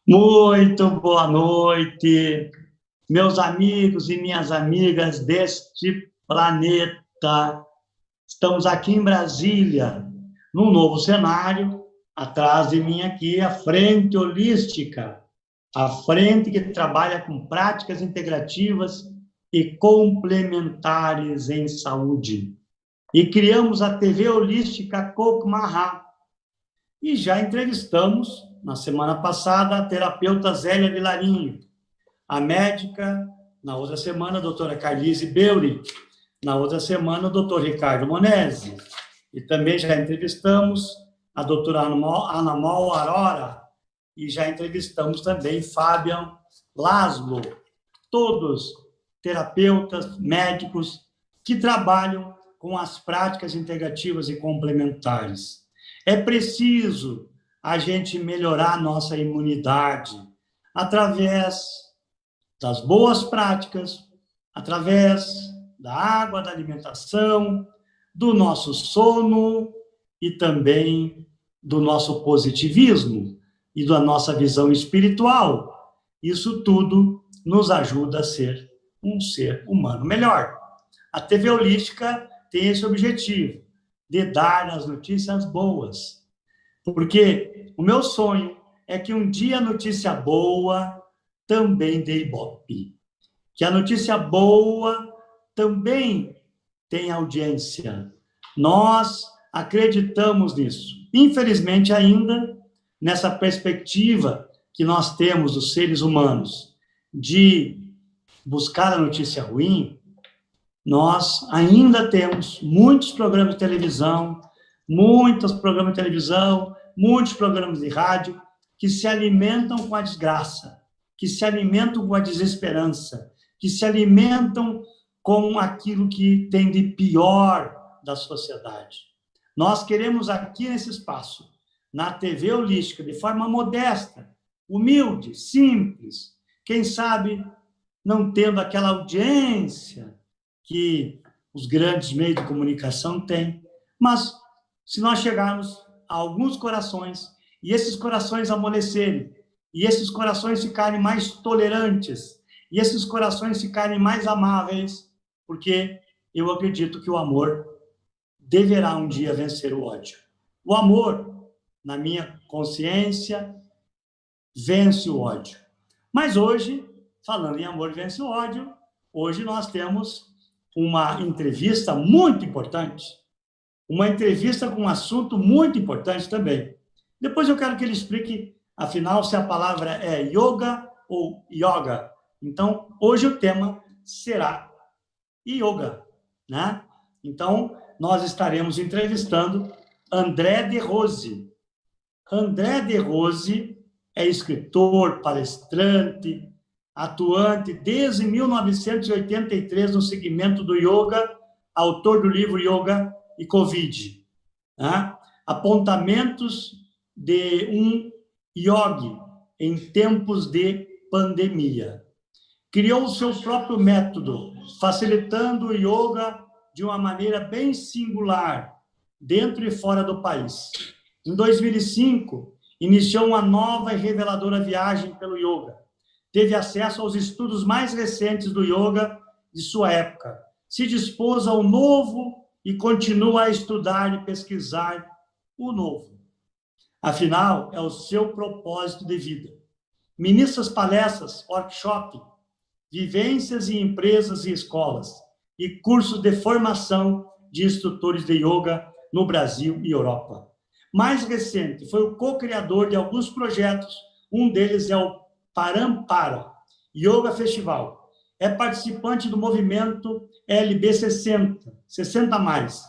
Muito boa noite, meus amigos e minhas amigas deste planeta. Estamos aqui em Brasília, num novo cenário. Atrás de mim aqui, a Frente Holística, a frente que trabalha com práticas integrativas e complementares em saúde. E criamos a TV Holística Kokmahá. E já entrevistamos, na semana passada, a terapeuta Zélia Vilarinho, a médica, na outra semana, a doutora Carlise Beuri, na outra semana, o doutor Ricardo Monesi. E também já entrevistamos a doutora Ana Mol Arora, e já entrevistamos também Fabian Laszlo, todos terapeutas, médicos, que trabalham com as práticas integrativas e complementares. É preciso a gente melhorar a nossa imunidade através das boas práticas, através da água, da alimentação, do nosso sono e também do nosso positivismo e da nossa visão espiritual. Isso tudo nos ajuda a ser um ser humano melhor. A TV Holística tem esse objetivo, de dar as notícias boas. Porque o meu sonho é que um dia a notícia boa também dê ibope. Que a notícia boa também tenha audiência. Nós acreditamos nisso. Infelizmente, ainda, nessa perspectiva que nós temos, dos seres humanos, de buscar a notícia ruim, nós ainda temos muitos programas de televisão, muitos programas de rádio que se alimentam com a desgraça, que se alimentam com a desesperança, que se alimentam com aquilo que tem de pior da sociedade. Nós queremos aqui nesse espaço, na TV Holística, de forma modesta, humilde, simples, quem sabe não tendo aquela audiência que os grandes meios de comunicação têm, mas se nós chegarmos a alguns corações e esses corações amolecerem, e esses corações ficarem mais tolerantes, e esses corações ficarem mais amáveis, porque eu acredito que o amor deverá um dia vencer o ódio. O amor, na minha consciência, vence o ódio. Mas hoje, falando em amor vence o ódio, hoje nós temos uma entrevista muito importante, uma entrevista com um assunto muito importante também. Depois eu quero que ele explique, afinal, se a palavra é yoga ou yoga. Então, hoje o tema será yoga, né? Então, nós estaremos entrevistando André de Rose. André de Rose é escritor, palestrante, atuante desde 1983 no segmento do yoga, autor do livro Yoga e Covid. Né? Apontamentos de um yogi em tempos de pandemia. Criou o seu próprio método, facilitando o yoga de uma maneira bem singular, dentro e fora do país. Em 2005, iniciou uma nova e reveladora viagem pelo yoga. Teve acesso aos estudos mais recentes do yoga de sua época. Se dispôs ao novo e continua a estudar e pesquisar o novo. Afinal, é o seu propósito de vida. Ministra palestras, workshop, vivências em empresas e escolas e cursos de formação de instrutores de yoga no Brasil e Europa. Mais recente, foi o co-criador de alguns projetos, um deles é o Parampara Yoga Festival. É participante do movimento LB60, 60+.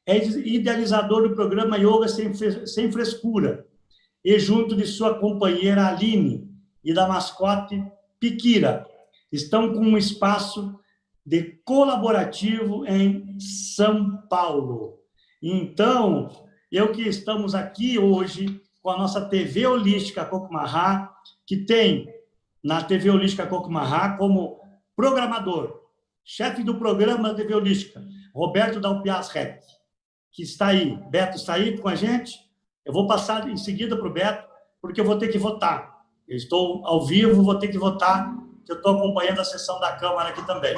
É idealizador do programa Yoga Sem Frescura, e junto de sua companheira Aline e da mascote Piquira, estão com um espaço de colaborativo em São Paulo. Então, eu que estamos aqui hoje com a nossa TV Holística Kokmahá, que tem na TV Holística Kokmahá como programador, chefe do programa da TV Holística, Roberto Dalpiaz Rec, que está aí. Beto está aí com a gente? Eu vou passar em seguida para o Beto, porque eu vou ter que votar. Eu estou ao vivo, vou ter que votar, que eu estou acompanhando a sessão da Câmara aqui também.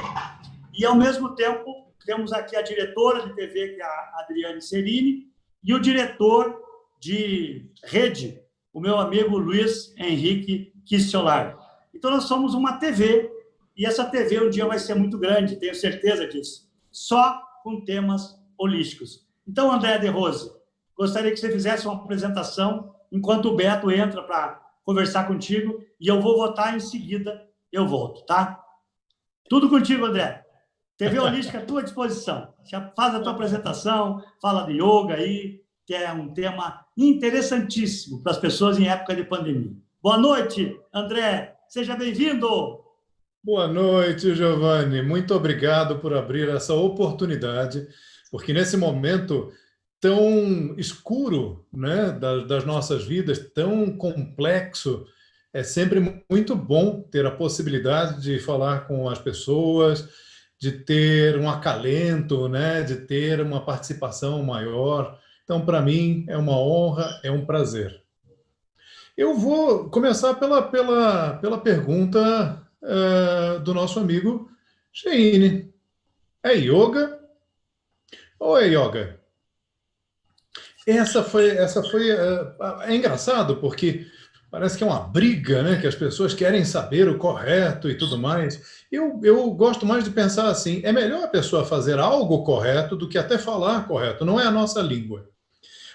E, ao mesmo tempo, temos aqui a diretora de TV, que é a Adriane Cerini, e o diretor de rede, o meu amigo Luiz Henrique Kistelar. Então, nós somos uma TV, e essa TV um dia vai ser muito grande, tenho certeza disso, só com temas holísticos. Então, André de Rose, gostaria que você fizesse uma apresentação, enquanto o Beto entra para conversar contigo, e eu vou votar em seguida, eu volto, tá? Tudo contigo, André. TV Holística à tua disposição. Já faz a tua apresentação, fala de yoga aí, que é um tema interessantíssimo para as pessoas em época de pandemia. Boa noite, André. Seja bem-vindo. Boa noite, Giovanni. Muito obrigado por abrir essa oportunidade, porque nesse momento tão escuro, né, das nossas vidas, tão complexo, é sempre muito bom ter a possibilidade de falar com as pessoas, de ter um acalento, né, de ter uma participação maior. Então, para mim, é uma honra, é um prazer. Eu vou começar pela pergunta do nosso amigo Sheine. É yoga ou é yoga? É engraçado porque parece que é uma briga, né? Que as pessoas querem saber o correto e tudo mais. Eu gosto mais de pensar assim: é melhor a pessoa fazer algo correto do que até falar correto. Não é a nossa língua.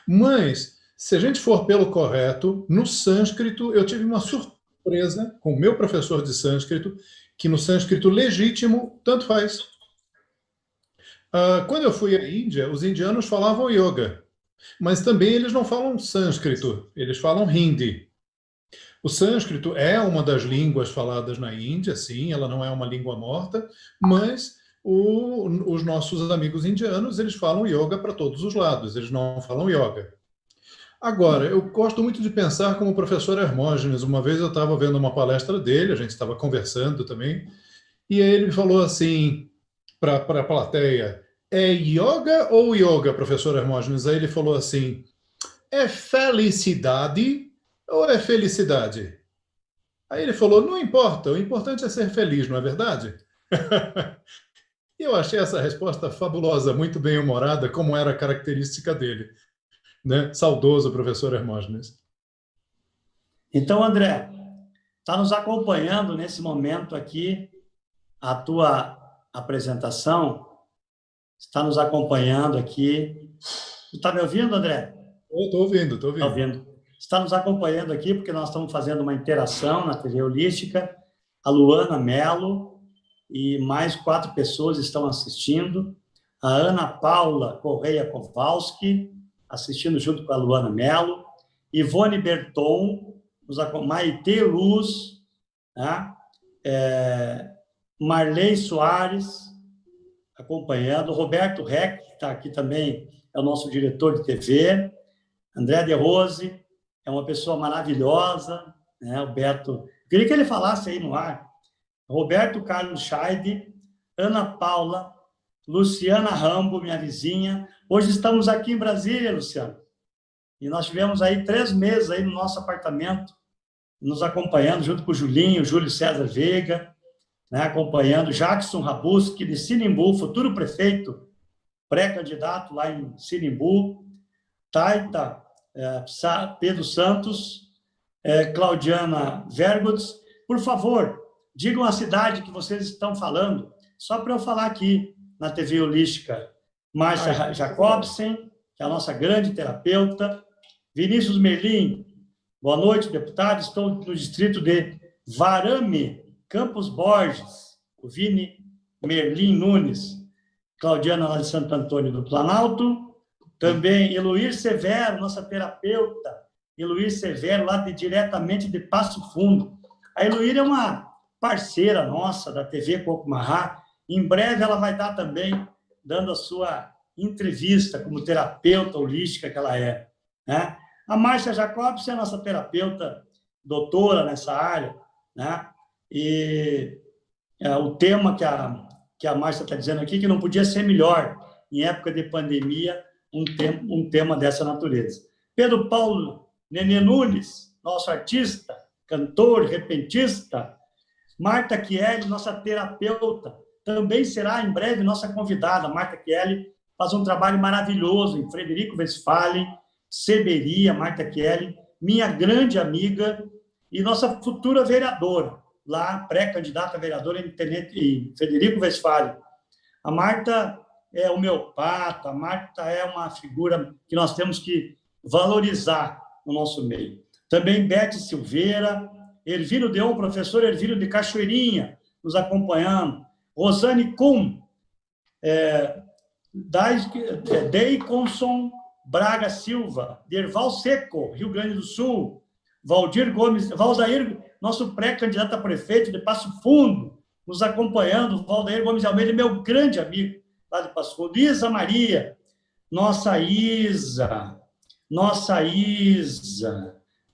Mas, se a gente for pelo correto, no sânscrito, eu tive uma surpresa com o meu professor de sânscrito, que no sânscrito legítimo, tanto faz. Quando eu fui à Índia, os indianos falavam yoga, mas também eles não falam sânscrito, eles falam hindi. O sânscrito é uma das línguas faladas na Índia, sim, ela não é uma língua morta, mas os nossos amigos indianos, eles falam yoga para todos os lados, eles não falam yoga. Agora, eu gosto muito de pensar como o professor Hermógenes. Uma vez eu estava vendo uma palestra dele, a gente estava conversando também, e aí ele falou assim para a plateia: é yoga ou yoga, professor Hermógenes? Aí ele falou assim: é felicidade ou é felicidade? Aí ele falou: não importa, o importante é ser feliz, não é verdade? E eu achei essa resposta fabulosa, muito bem humorada, como era a característica dele, né? Saudoso professor Hermógenes. Então, André, está nos acompanhando nesse momento aqui a tua apresentação, está nos acompanhando aqui. Está me ouvindo, André? Estou ouvindo, estou Está ouvindo. ouvindo. Está nos acompanhando aqui porque nós estamos fazendo uma interação na TV Holística, a Luana Mello e mais 4 pessoas estão assistindo, a Ana Paula Correia Kowalski, assistindo junto com a Luana Mello, Ivone Berton, Maite Luz, né? Marley Soares, acompanhando, Roberto Reck, que está aqui também, é o nosso diretor de TV, André de Rose, é uma pessoa maravilhosa, né? O Beto, queria que ele falasse aí no ar, Roberto Carlos Scheide, Ana Paula, Luciana Rambo, minha vizinha, hoje estamos aqui em Brasília, Luciana, e nós tivemos aí 3 meses aí no nosso apartamento, nos acompanhando, junto com o Julinho, Júlio César Veiga, né, acompanhando Jackson Rabuski, de Sinimbu, futuro prefeito, pré-candidato lá em Sinimbu, Taita, Pedro Santos, Claudiana Vergodes. Por favor, digam a cidade que vocês estão falando, só para eu falar aqui na TV Holística. Márcia Jacobsen, que é a nossa grande terapeuta, Vinícius Merlim, boa noite, deputado, estou no distrito de Varame, Campos Borges, o Vini Merlim Nunes, Claudiana lá de Santo Antônio do Planalto, também Eloir Severo, nossa terapeuta, Eloir Severo, lá diretamente de Passo Fundo. A Eloir é uma parceira nossa da TV Cocumará, em breve ela vai estar também dando a sua entrevista como terapeuta holística que ela é, né? A Márcia Jacobs é a nossa terapeuta, doutora nessa área, né? E o tema que a Márcia está dizendo aqui, que não podia ser melhor, em época de pandemia, um tema dessa natureza. Pedro Paulo Nenê Nunes, nosso artista, cantor, repentista. Marta Chieli, nossa terapeuta, também será em breve nossa convidada. Marta Chieli faz um trabalho maravilhoso em Frederico Westphalen, Seberia, Marta Chieli, minha grande amiga e nossa futura vereadora, lá, pré-candidata a vereadora em Frederico Westphalen. A Marta é homeopata, a Marta é uma figura que nós temos que valorizar no nosso meio. Também Bete Silveira, Ervino Deon, professor Ervino de Cachoeirinha, nos acompanhando. Rosane Kuhn, Deiconson Braga Silva, Derval Seco, Rio Grande do Sul, Valdir Gomes, Valdair, nosso pré-candidato a prefeito de Passo Fundo, nos acompanhando, Valdair Gomes Almeida, meu grande amigo lá de Passo Fundo, Isa Maria, nossa Isa,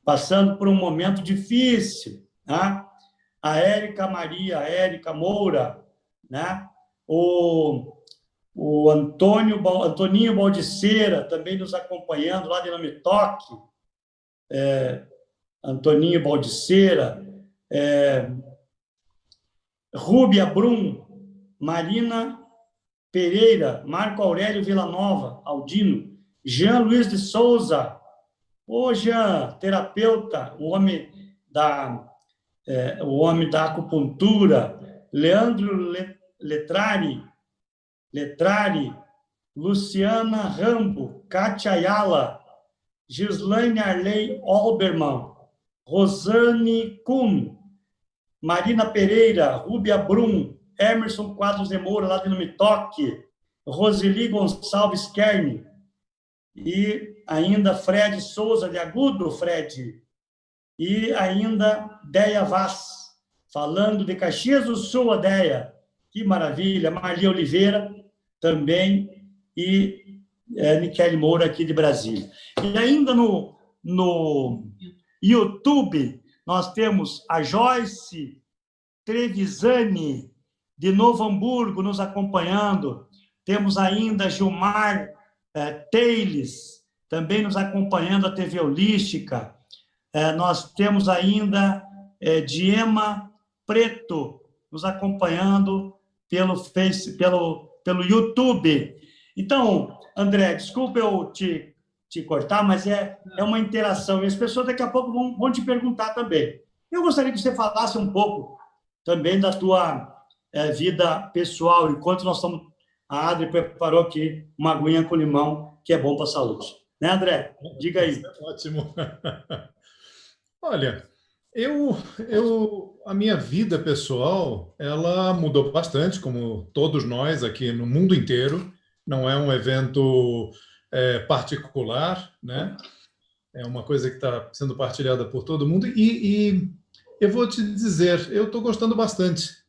passando por um momento difícil, né? A Érica Maria, a Érica Moura, né? O Antoninho Baldiceira, também nos acompanhando lá de Não Me Toque, Antoninho Baldiceira, Rúbia Brum, Marina Pereira, Marco Aurélio Villanova, Aldino, Jean Luiz de Souza, Jean, terapeuta, o homem da acupuntura, Leandro Letrari, Luciana Rambo, Kátia Ayala, Gislaine Arley Olbermann, Rosane Kuhn, Marina Pereira, Rúbia Brum, Emerson Quadros de Moura, lá de Não Me Toque, Roseli Gonçalves Kern, e ainda Fred Souza de Agudo, Fred, e ainda Deia Vaz, falando de Caxias do Sul, a Deia, que maravilha, Marli Oliveira também, e Michele Moura, aqui de Brasília. E ainda no YouTube, nós temos a Joyce Trevisani, de Novo Hamburgo, nos acompanhando. Temos ainda Gilmar Teiles, também nos acompanhando, a TV Holística. Nós temos ainda Diema Preto, nos acompanhando pelo YouTube. Então, André, desculpa eu te cortar, mas é uma interação, e as pessoas daqui a pouco vão te perguntar também. Eu gostaria que você falasse um pouco também da tua vida pessoal, enquanto nós estamos... A Adri preparou aqui uma aguinha com limão, que é bom para a saúde. Né, André? Diga aí. Ótimo. Olha, a minha vida pessoal, ela mudou bastante, como todos nós aqui no mundo inteiro. Não é um evento particular, né? É uma coisa que está sendo partilhada por todo mundo. E eu vou te dizer, eu estou gostando bastante.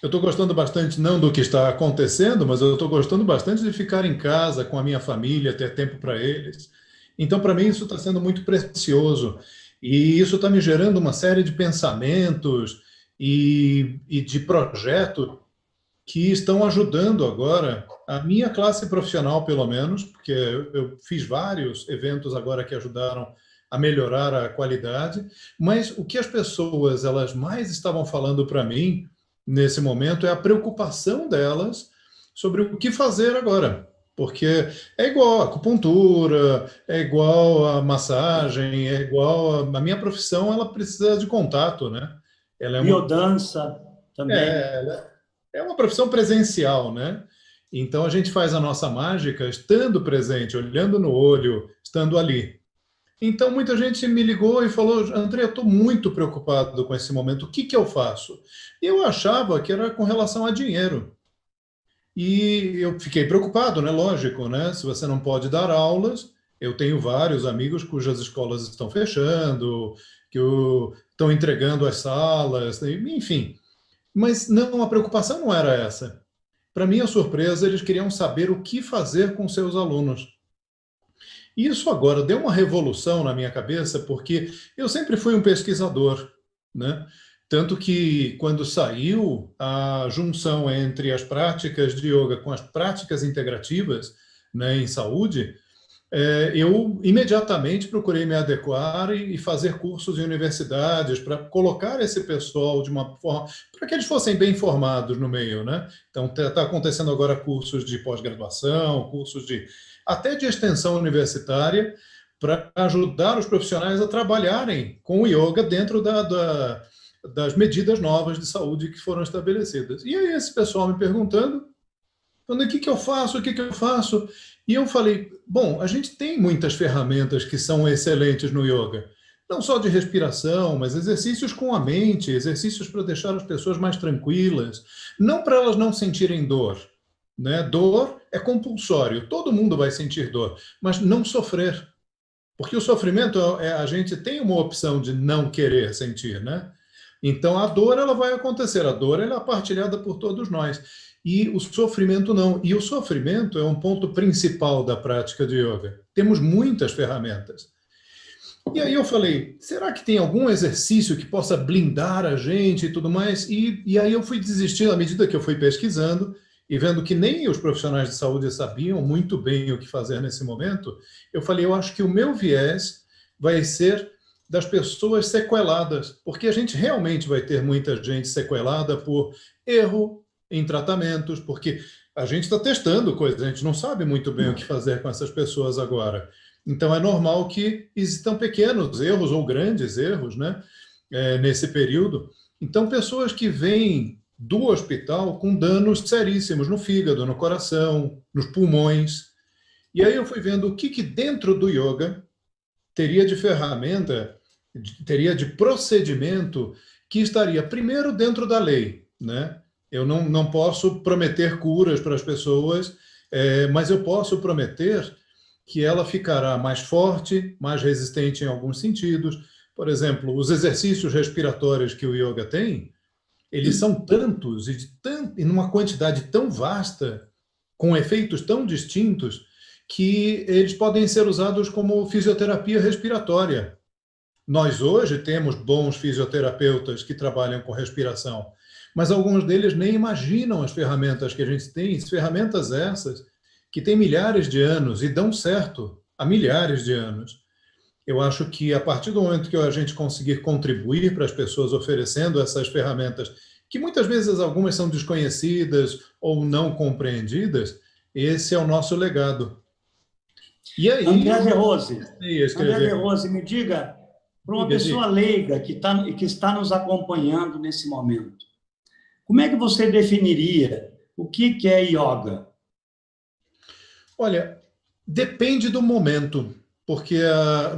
Eu estou gostando bastante não do que está acontecendo, mas eu estou gostando bastante de ficar em casa com a minha família, ter tempo para eles. Então, para mim, isso está sendo muito precioso. E isso está me gerando uma série de pensamentos e de projetos que estão ajudando agora a minha classe profissional, pelo menos, porque eu fiz vários eventos agora que ajudaram a melhorar a qualidade, mas o que as pessoas elas mais estavam falando para mim nesse momento é a preocupação delas sobre o que fazer agora. Porque é igual a acupuntura, é igual a massagem, é igual a minha profissão, ela precisa de contato, né? Ela é Biodança também. É uma profissão presencial, né? Então a gente faz a nossa mágica estando presente, olhando no olho, estando ali. Então muita gente me ligou e falou: André, eu estou muito preocupado com esse momento, o que eu faço? Eu achava que era com relação a dinheiro. E eu fiquei preocupado, né? Lógico, né? Se você não pode dar aulas, eu tenho vários amigos cujas escolas estão fechando, estão entregando as salas, enfim. Mas não, a preocupação não era essa. Para minha surpresa, eles queriam saber o que fazer com seus alunos. E isso agora deu uma revolução na minha cabeça, porque eu sempre fui um pesquisador, né? Tanto que, quando saiu a junção entre as práticas de yoga com as práticas integrativas, né, em saúde, eu imediatamente procurei me adequar e fazer cursos em universidades para colocar esse pessoal de uma forma, para que eles fossem bem formados no meio, né? Então, está acontecendo agora cursos de pós-graduação, cursos até de extensão universitária, para ajudar os profissionais a trabalharem com o yoga dentro das medidas novas de saúde que foram estabelecidas. E aí esse pessoal me perguntando, o que eu faço, o que eu faço? E eu falei, bom, a gente tem muitas ferramentas que são excelentes no yoga. Não só de respiração, mas exercícios com a mente, exercícios para deixar as pessoas mais tranquilas, não para elas não sentirem dor, né? Dor é compulsório, todo mundo vai sentir dor, mas não sofrer. Porque o sofrimento, a gente tem uma opção de não querer sentir, né? Então, a dor, ela vai acontecer. A dor, ela é partilhada por todos nós. E o sofrimento, não. E o sofrimento é um ponto principal da prática de yoga. Temos muitas ferramentas. E aí eu falei, será que tem algum exercício que possa blindar a gente e tudo mais? E aí eu fui desistindo à medida que eu fui pesquisando e vendo que nem os profissionais de saúde sabiam muito bem o que fazer nesse momento. Eu falei, eu acho que o meu viés vai ser das pessoas sequeladas, porque a gente realmente vai ter muita gente sequelada por erro em tratamentos, porque a gente está testando coisas, a gente não sabe muito bem o que fazer com essas pessoas agora. Então, é normal que existam pequenos erros ou grandes erros, né, nesse período. Então, pessoas que vêm do hospital com danos seríssimos no fígado, no coração, nos pulmões. E aí eu fui vendo o que dentro do yoga teria de ferramenta, teria de procedimento que estaria primeiro dentro da lei, né? Eu não posso prometer curas para as pessoas, mas eu posso prometer que ela ficará mais forte, mais resistente em alguns sentidos. Por exemplo, os exercícios respiratórios que o yoga tem, eles são tantos e numa quantidade tão vasta, com efeitos tão distintos, que eles podem ser usados como fisioterapia respiratória. Nós hoje temos bons fisioterapeutas que trabalham com respiração, mas alguns deles nem imaginam as ferramentas que a gente tem, ferramentas essas que têm milhares de anos e dão certo há milhares de anos. Eu acho que a partir do momento que a gente conseguir contribuir para as pessoas oferecendo essas ferramentas, que muitas vezes algumas são desconhecidas ou não compreendidas, esse é o nosso legado. E aí, André De Rose, André De escrever. Rose, me diga, para uma pessoa leiga que está nos acompanhando nesse momento, como é que você definiria o que é yoga? Olha, depende do momento, porque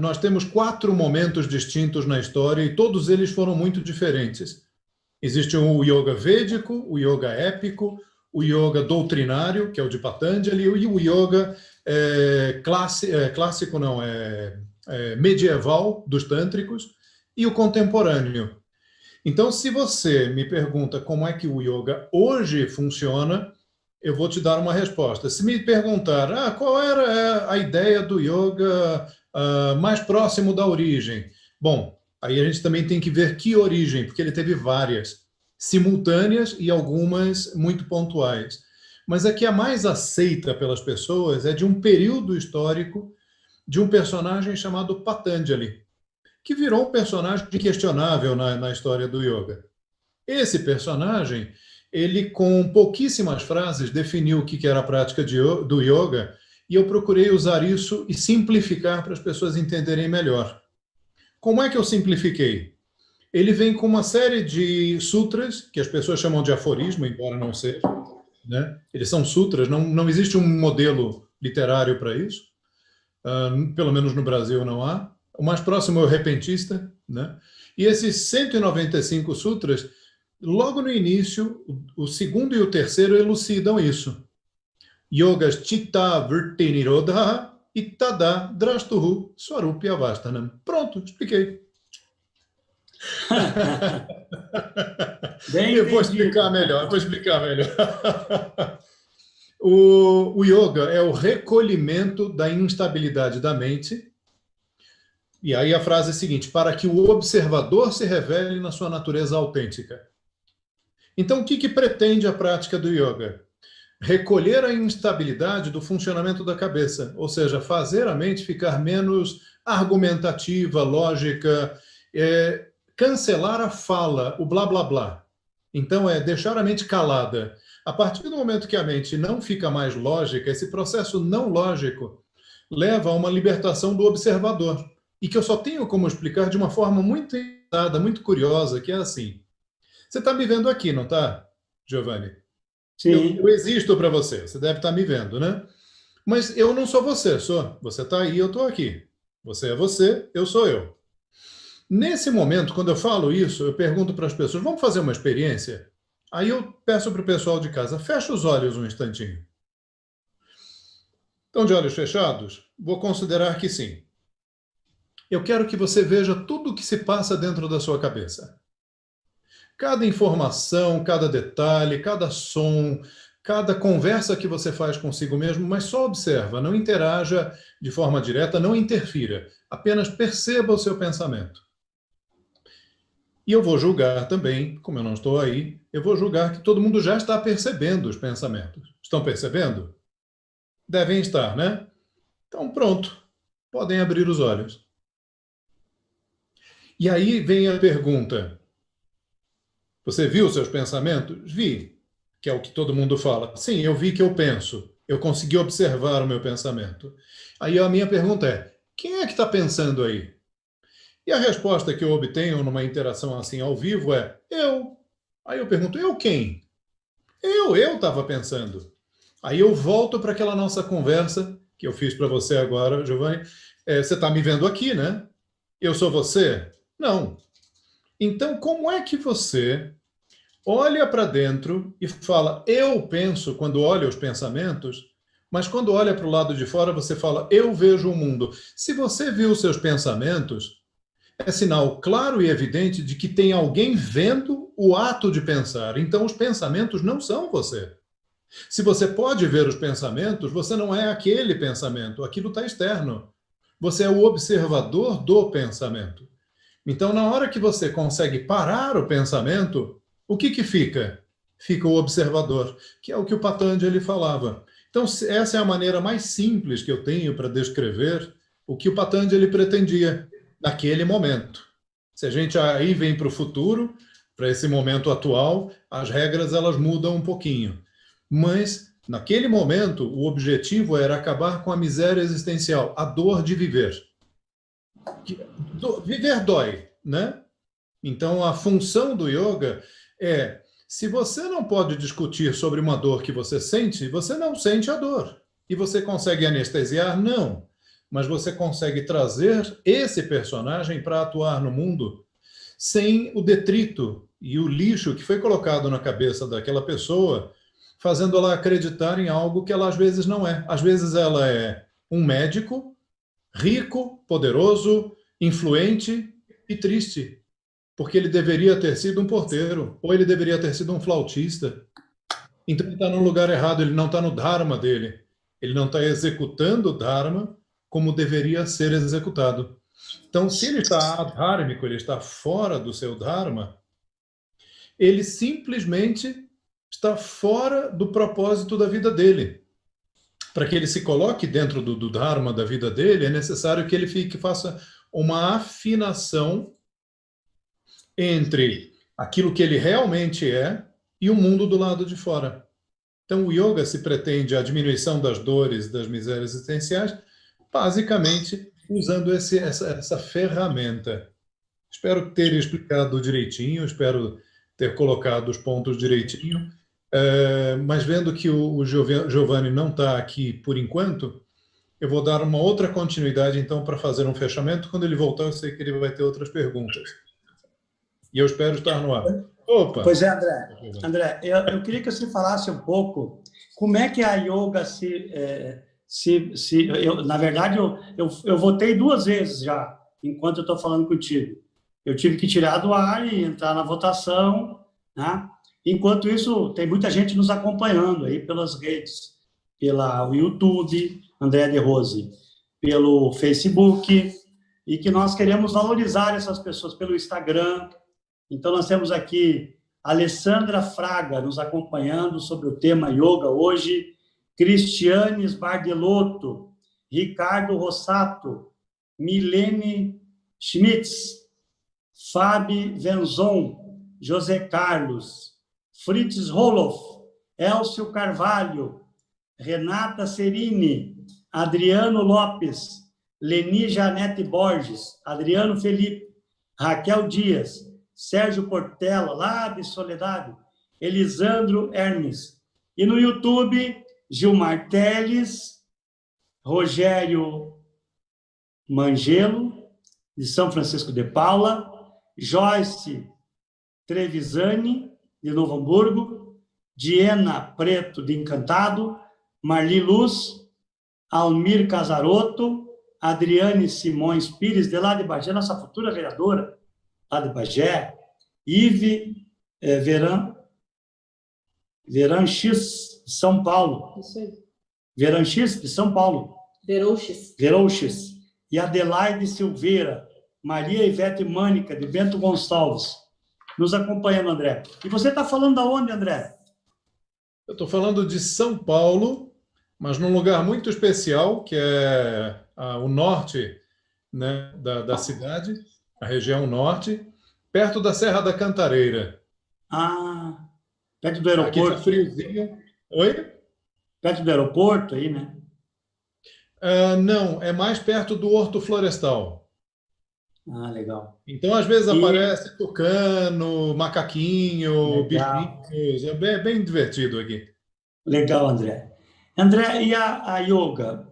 nós temos 4 momentos distintos na história e todos eles foram muito diferentes. Existe o yoga védico, o yoga épico, o yoga doutrinário, que é o de Patanjali, e o yoga clássico, não, medieval, dos tântricos, e o contemporâneo. Então, se você me pergunta como é que o yoga hoje funciona, eu vou te dar uma resposta. Se me perguntar qual era a ideia do yoga mais próximo da origem, bom, aí a gente também tem que ver que origem, porque ele teve várias, simultâneas e algumas muito pontuais. Mas a que é mais aceita pelas pessoas é de um período histórico de um personagem chamado Patanjali, que virou um personagem questionável na história do yoga. Esse personagem, ele com pouquíssimas frases definiu o que era a prática do yoga, e eu procurei usar isso e simplificar para as pessoas entenderem melhor. Como é que eu simplifiquei? Ele vem com uma série de sutras, que as pessoas chamam de aforismo, embora não seja, né? Eles são sutras, não existe um modelo literário para isso, pelo menos no Brasil não há. O mais próximo é o repentista, né? E esses 195 sutras, logo no início, o segundo e o terceiro elucidam isso. Yogas chitta vritti nirodha ittada drastuhu swarupya vastanam. Pronto, expliquei. Eu vou explicar melhor. O yoga é o recolhimento da instabilidade da mente. E aí a frase é a seguinte: para que o observador se revele na sua natureza autêntica. Então, o que pretende a prática do yoga? recolher a instabilidade do funcionamento da cabeça, ou seja, fazer a mente ficar menos argumentativa, lógica, cancelar a fala, o blá, blá, blá. Então, é deixar a mente calada. A partir do momento que a mente não fica mais lógica, esse processo não lógico leva a uma libertação do observador, e que eu só tenho como explicar de uma forma muito engraçada, muito curiosa, que é assim. Você está me vendo aqui, não está, Giovanni? Eu Sim. existo para você, você deve estar me vendo, né? Mas eu não sou você, sou. Você está aí, eu estou aqui. Você é você, eu sou eu. Nesse momento, quando eu falo isso, eu pergunto para as pessoas, vamos fazer uma experiência? Aí eu peço para o pessoal de casa, fecha os olhos um instantinho. Estão de olhos fechados? Vou considerar que sim. Eu quero que você veja tudo o que se passa dentro da sua cabeça. Cada informação, cada detalhe, cada som, cada conversa que você faz consigo mesmo, mas só observa, não interaja de forma direta, não interfira. Apenas perceba o seu pensamento. E eu vou julgar também, como eu não estou aí, eu vou julgar que todo mundo já está percebendo os pensamentos. Estão percebendo? Devem estar, né? Então, pronto. Podem abrir os olhos. E aí vem a pergunta: você viu seus pensamentos? Vi, que é o que todo mundo fala. Sim, eu vi que eu penso. Eu consegui observar o meu pensamento. Aí a minha pergunta é: quem é que está pensando aí? E a resposta que eu obtenho numa interação assim ao vivo é: eu. Aí eu pergunto: eu quem? Eu estava pensando. Aí eu volto para aquela nossa conversa que eu fiz para você agora, Giovanni. Você está me vendo aqui, né? Eu sou você? Não. Então, como é que você olha para dentro e fala, eu penso, quando olha os pensamentos, mas quando olha para o lado de fora, você fala, eu vejo o mundo. Se você viu os seus pensamentos, é sinal claro e evidente de que tem alguém vendo o ato de pensar. Então, os pensamentos não são você. Se você pode ver os pensamentos, você não é aquele pensamento, aquilo está externo. Você é o observador do pensamento. Então, na hora que você consegue parar o pensamento, o que fica? Fica o observador, que é o que o Patanjali falava. Então, essa é a maneira mais simples que eu tenho para descrever o que o Patanjali pretendia naquele momento. Se a gente aí vem para o futuro, para esse momento atual, as regras elas mudam um pouquinho. Mas, naquele momento, o objetivo era acabar com a miséria existencial, a dor de viver. Viver dói, né? Então, a função do yoga é, se você não pode discutir sobre uma dor que você não sente a dor. E você consegue anestesiar? Não. Mas você consegue trazer esse personagem para atuar no mundo sem o detrito e o lixo que foi colocado na cabeça daquela pessoa, fazendo ela acreditar em algo que ela às vezes não é. Às vezes ela é um médico rico, poderoso, influente e triste, porque ele deveria ter sido um porteiro, ou ele deveria ter sido um flautista. Então ele está no lugar errado, ele não está no dharma dele. Ele não está executando o dharma como deveria ser executado. Então, se ele está adhármico, ele está fora do seu dharma, ele simplesmente está fora do propósito da vida dele. Para que ele se coloque dentro do dharma da vida dele, é necessário que ele faça uma afinação entre aquilo que ele realmente é e o mundo do lado de fora. Então, o yoga se pretende a diminuição das dores, das misérias existenciais, basicamente usando essa ferramenta. Espero ter explicado direitinho, espero ter colocado os pontos direitinho, mas vendo que o Giovanni não está aqui por enquanto, eu vou dar uma outra continuidade, então, para fazer um fechamento. Quando ele voltar, eu sei que ele vai ter outras perguntas. E eu espero estar no ar. Opa! Pois é, André. André, eu queria que você falasse um pouco como é que a yoga na verdade, eu votei 2 vezes já, enquanto eu estou falando contigo. Eu tive que tirar do ar e entrar na votação, né? Enquanto isso, tem muita gente nos acompanhando aí pelas redes, pelo YouTube, André de Rose, pelo Facebook, e que nós queremos valorizar essas pessoas pelo Instagram. Então, nós temos aqui Alessandra Fraga, nos acompanhando sobre o tema Yoga hoje. Cristianes Bardelotto, Ricardo Rossato, Milene Schmitz, Fabi Venzon, José Carlos, Fritz Roloff, Elcio Carvalho, Renata Serini, Adriano Lopes, Leni Janete Borges, Adriano Felipe, Raquel Dias, Sérgio Portela, lá de Soledade, Elisandro Hermes. E no YouTube, Gilmar Teles, Rogério Mangelo, de São Francisco de Paula, Joyce Trevisani, de Novo Hamburgo, Diana Preto, de Encantado, Marli Luz, Almir Casarotto, Adriane Simões Pires, de lá de Bagé, nossa futura vereadora, lá de Bagé, Ive Veran X, de São Paulo. Isso aí. Veran X, de São Paulo. Verouches. E Adelaide Silveira, Maria Ivete Mânica, de Bento Gonçalves, nos acompanhando, André. E você está falando da onde, André? Eu estou falando de São Paulo, mas num lugar muito especial, que é o norte, né, da cidade, a região norte, perto da Serra da Cantareira. Ah, perto do aeroporto. Aqui está friozinho. Oi? Perto do aeroporto aí, né? Não, é mais perto do Horto Florestal. Ah, legal. Então, às vezes, aparece tucano, macaquinho, Legal. bichinhos. É bem divertido aqui. Legal, André. André, e a yoga,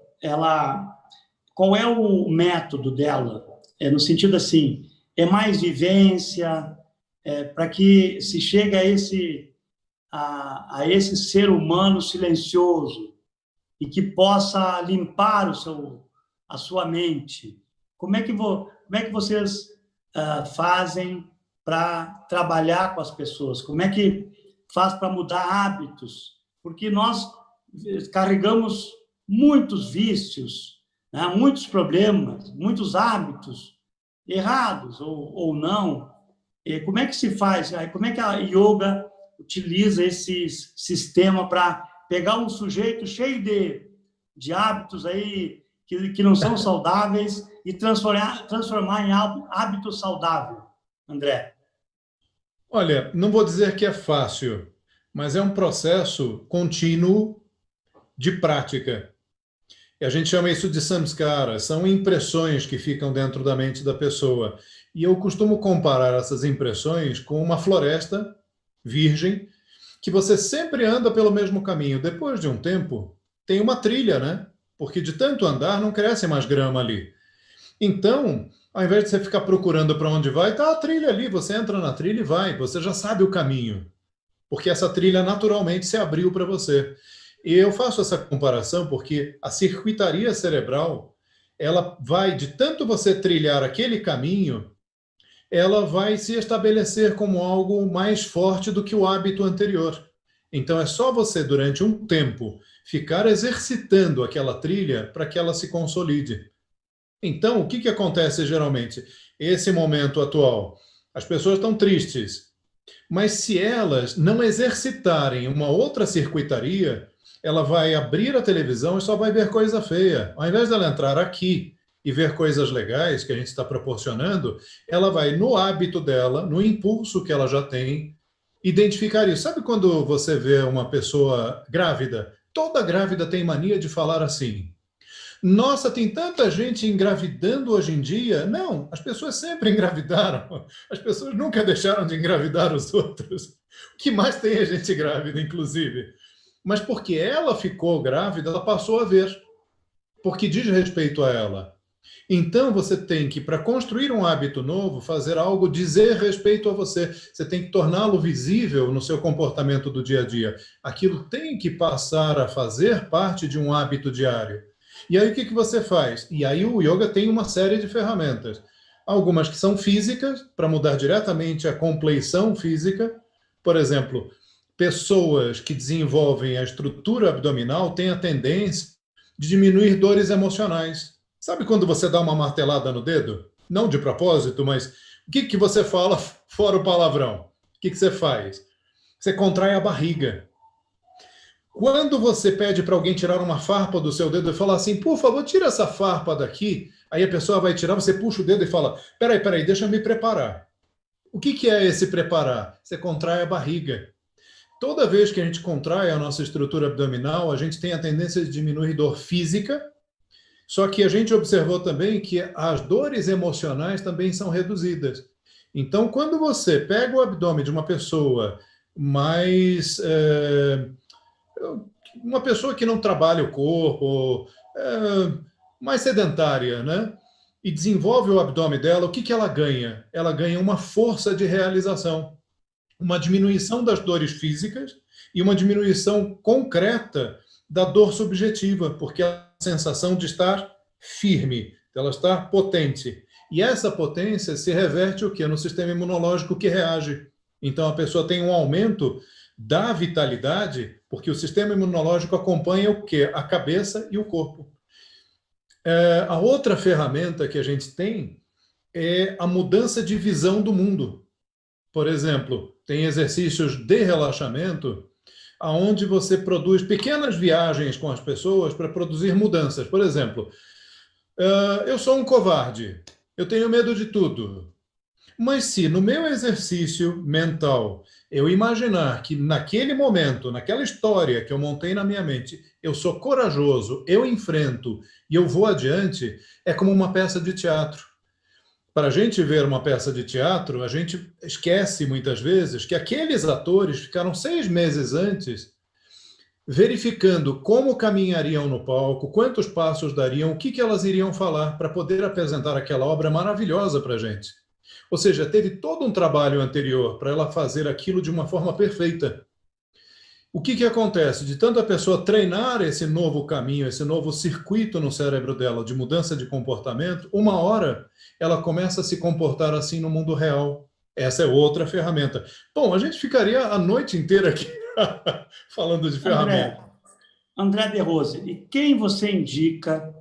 qual é o método dela? No sentido assim, é mais vivência, para que se chegue a esse ser humano silencioso e que possa limpar a sua mente. Como é que vocês fazem para trabalhar com as pessoas? Como é que faz para mudar hábitos? Porque nós carregamos muitos vícios, né? Muitos problemas, muitos hábitos errados ou não. E como é que se faz? Como é que a yoga utiliza esse sistema para pegar um sujeito cheio de hábitos aí que não são saudáveis e transformar em hábito saudável, André? Olha, não vou dizer que é fácil, mas é um processo contínuo de prática. E a gente chama isso de samskara, são impressões que ficam dentro da mente da pessoa. E eu costumo comparar essas impressões com uma floresta virgem, que você sempre anda pelo mesmo caminho. Depois de um tempo, tem uma trilha, né? Porque de tanto andar não cresce mais grama ali. Então, ao invés de você ficar procurando para onde vai, tá a trilha ali, você entra na trilha e vai, você já sabe o caminho. Porque essa trilha naturalmente se abriu para você. E eu faço essa comparação porque a circuitaria cerebral, ela vai, de tanto você trilhar aquele caminho, ela vai se estabelecer como algo mais forte do que o hábito anterior. Então é só você, durante um tempo, ficar exercitando aquela trilha para que ela se consolide. Então, o que acontece geralmente? Esse momento atual, as pessoas estão tristes, mas se elas não exercitarem uma outra circuitaria, ela vai abrir a televisão e só vai ver coisa feia. Ao invés dela entrar aqui e ver coisas legais que a gente está proporcionando, ela vai, no hábito dela, no impulso que ela já tem, identificar isso. Sabe quando você vê uma pessoa grávida? Toda grávida tem mania de falar assim: nossa, tem tanta gente engravidando hoje em dia. Não, as pessoas sempre engravidaram. As pessoas nunca deixaram de engravidar os outros. O que mais tem é gente grávida, inclusive. Mas porque ela ficou grávida, ela passou a ver. Porque diz respeito a ela. Então, você tem que, para construir um hábito novo, fazer algo dizer respeito a você. Você tem que torná-lo visível no seu comportamento do dia a dia. Aquilo tem que passar a fazer parte de um hábito diário. E aí, o que você faz? E aí, o yoga tem uma série de ferramentas. Algumas que são físicas, para mudar diretamente a compleição física. Por exemplo, pessoas que desenvolvem a estrutura abdominal têm a tendência de diminuir dores emocionais. Sabe quando você dá uma martelada no dedo? Não de propósito, mas o que você fala fora o palavrão? que você faz? Você contrai a barriga. Quando você pede para alguém tirar uma farpa do seu dedo e falar assim, por favor, tira essa farpa daqui, aí a pessoa vai tirar, você puxa o dedo e fala, peraí, deixa eu me preparar. O que é esse preparar? Você contrai a barriga. Toda vez que a gente contrai a nossa estrutura abdominal, a gente tem a tendência de diminuir dor física, só que a gente observou também que as dores emocionais também são reduzidas. Então, quando você pega o abdômen de uma pessoa mais... uma pessoa que não trabalha o corpo, mais sedentária, né? E desenvolve o abdômen dela, o que ela ganha? Ela ganha uma força de realização, uma diminuição das dores físicas e uma diminuição concreta da dor subjetiva, porque a sensação de estar firme, ela estar potente. E essa potência se reverte o quê? No sistema imunológico que reage. Então a pessoa tem um aumento da vitalidade, porque o sistema imunológico acompanha o quê? A cabeça e o corpo. A outra ferramenta que a gente tem é a mudança de visão do mundo. Por exemplo, tem exercícios de relaxamento onde você produz pequenas viagens com as pessoas para produzir mudanças. Por exemplo, eu sou um covarde, eu tenho medo de tudo. Mas se no meu exercício mental eu imaginar que naquele momento, naquela história que eu montei na minha mente, eu sou corajoso, eu enfrento e eu vou adiante, é como uma peça de teatro. Para a gente ver uma peça de teatro, a gente esquece muitas vezes que aqueles atores ficaram 6 meses antes verificando como caminhariam no palco, quantos passos dariam, o que elas iriam falar para poder apresentar aquela obra maravilhosa para a gente. Ou seja, teve todo um trabalho anterior para ela fazer aquilo de uma forma perfeita. O que acontece? De tanto a pessoa treinar esse novo caminho, esse novo circuito no cérebro dela de mudança de comportamento, uma hora ela começa a se comportar assim no mundo real. Essa é outra ferramenta. Bom, a gente ficaria a noite inteira aqui falando de ferramenta. André De Rose, e quem você indica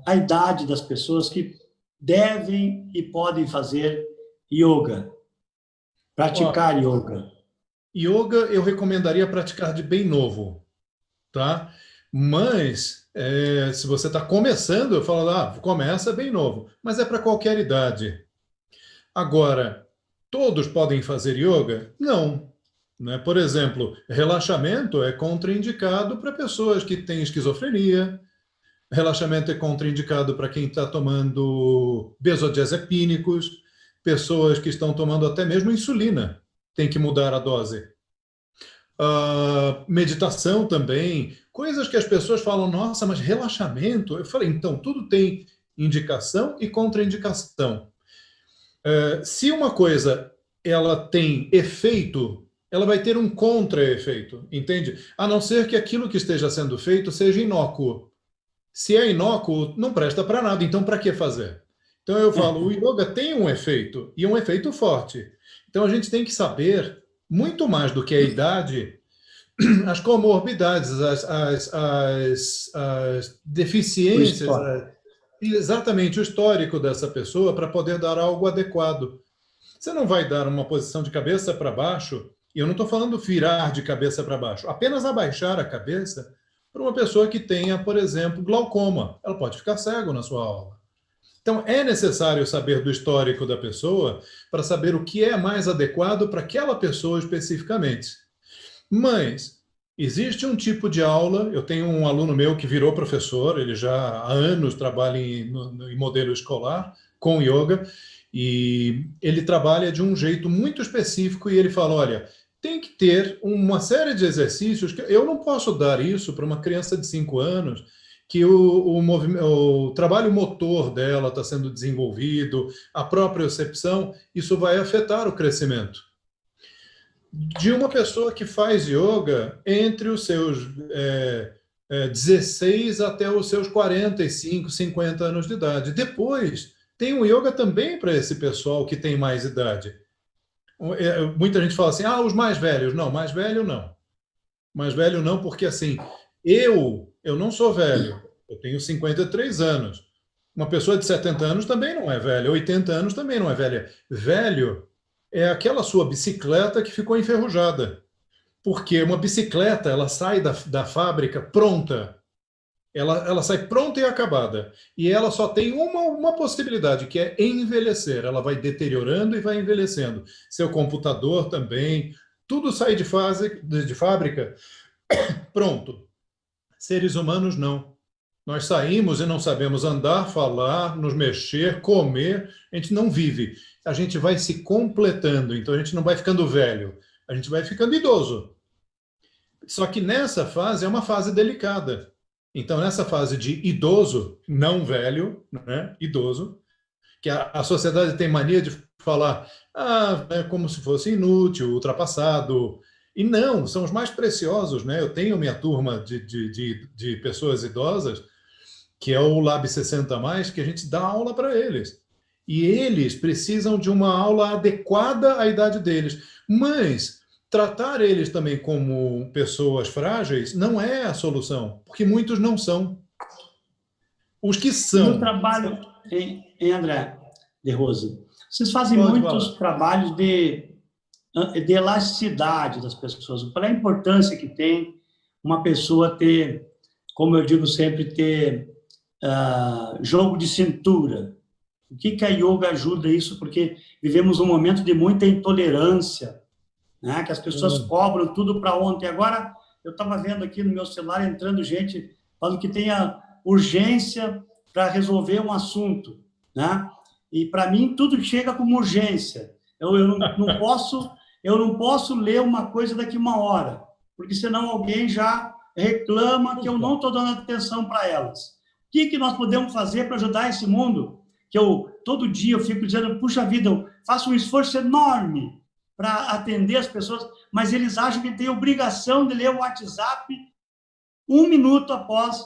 a idade das pessoas que devem e podem fazer yoga, praticar yoga? Yoga eu recomendaria praticar de bem novo, tá? Mas se você está começando, eu falo, começa bem novo, mas é para qualquer idade. Agora, todos podem fazer yoga? Não. Né? Por exemplo, relaxamento é contraindicado para pessoas que têm esquizofrenia, relaxamento é contraindicado para quem está tomando benzodiazepínicos, pessoas que estão tomando até mesmo insulina, tem que mudar a dose. Meditação também, coisas que as pessoas falam, nossa, mas relaxamento? Eu falei, então, tudo tem indicação e contraindicação. Se uma coisa ela tem efeito, ela vai ter um contra-efeito, entende? A não ser que aquilo que esteja sendo feito seja inócuo. Se é inócuo, não presta para nada, então para que fazer? Então eu falo, o yoga tem um efeito, e um efeito forte. Então a gente tem que saber, muito mais do que a idade, as comorbidades, as deficiências, exatamente o histórico dessa pessoa para poder dar algo adequado. Você não vai dar uma posição de cabeça para baixo, e eu não estou falando virar de cabeça para baixo, apenas abaixar a cabeça para uma pessoa que tenha, por exemplo, glaucoma. Ela pode ficar cego na sua aula. Então, é necessário saber do histórico da pessoa para saber o que é mais adequado para aquela pessoa especificamente. Mas existe um tipo de aula, eu tenho um aluno meu que virou professor, ele já há anos trabalha em modelo escolar com yoga, e ele trabalha de um jeito muito específico e ele fala, olha, tem que ter uma série de exercícios que eu não posso dar isso para uma criança de 5 anos, que o trabalho motor dela está sendo desenvolvido, a propriocepção, isso vai afetar o crescimento de uma pessoa que faz yoga entre os seus 16 até os seus 45, 50 anos de idade. Depois, tem um yoga também para esse pessoal que tem mais idade. Muita gente fala assim, os mais velhos. Não, mais velho não. Mais velho não, porque assim, eu não sou velho, eu tenho 53 anos. Uma pessoa de 70 anos também não é velha, 80 anos também não é velha. Velho é aquela sua bicicleta que ficou enferrujada. Porque uma bicicleta, ela sai da fábrica pronta. Ela sai pronta e acabada. E ela só tem uma possibilidade, que é envelhecer. Ela vai deteriorando e vai envelhecendo. Seu computador também. Tudo sai de fábrica pronto. Seres humanos, não. Nós saímos e não sabemos andar, falar, nos mexer, comer. A gente não vive. A gente vai se completando. Então, a gente não vai ficando velho. A gente vai ficando idoso. Só que nessa fase é uma fase delicada. Então, nessa fase de idoso, não velho, né? Idoso, que a sociedade tem mania de falar é como se fosse inútil, ultrapassado. E não, são os mais preciosos, né? Eu tenho minha turma de pessoas idosas, que é o Lab 60+, que a gente dá aula para eles. E eles precisam de uma aula adequada à idade deles. Mas tratar eles também como pessoas frágeis não é a solução, porque muitos não são. Os que são... No trabalho, em André de Rose, vocês fazem Pode muitos falar. trabalhos de elasticidade das pessoas. Qual é a importância que tem uma pessoa ter, como eu digo sempre, ter jogo de cintura? O que a yoga ajuda isso? Porque vivemos um momento de muita intolerância, né? Que as pessoas cobram tudo para ontem. Agora, eu estava vendo aqui no meu celular, entrando gente falando que tem a urgência para resolver um assunto, né? E, para mim, tudo chega como urgência. Eu não posso ler uma coisa daqui uma hora, porque senão alguém já reclama que eu não estou dando atenção para elas. O que nós podemos fazer para ajudar esse mundo? Que todo dia eu fico dizendo, puxa vida, eu faço um esforço enorme para atender as pessoas, mas eles acham que têm obrigação de ler o WhatsApp 1 minuto após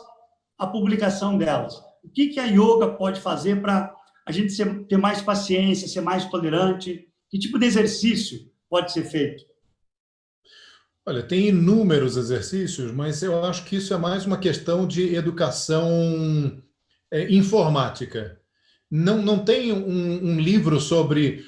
a publicação delas. O que a yoga pode fazer para a gente ter mais paciência, ser mais tolerante? Que tipo de exercício pode ser feito? Olha, tem inúmeros exercícios, mas eu acho que isso é mais uma questão de educação informática. Não tem um livro sobre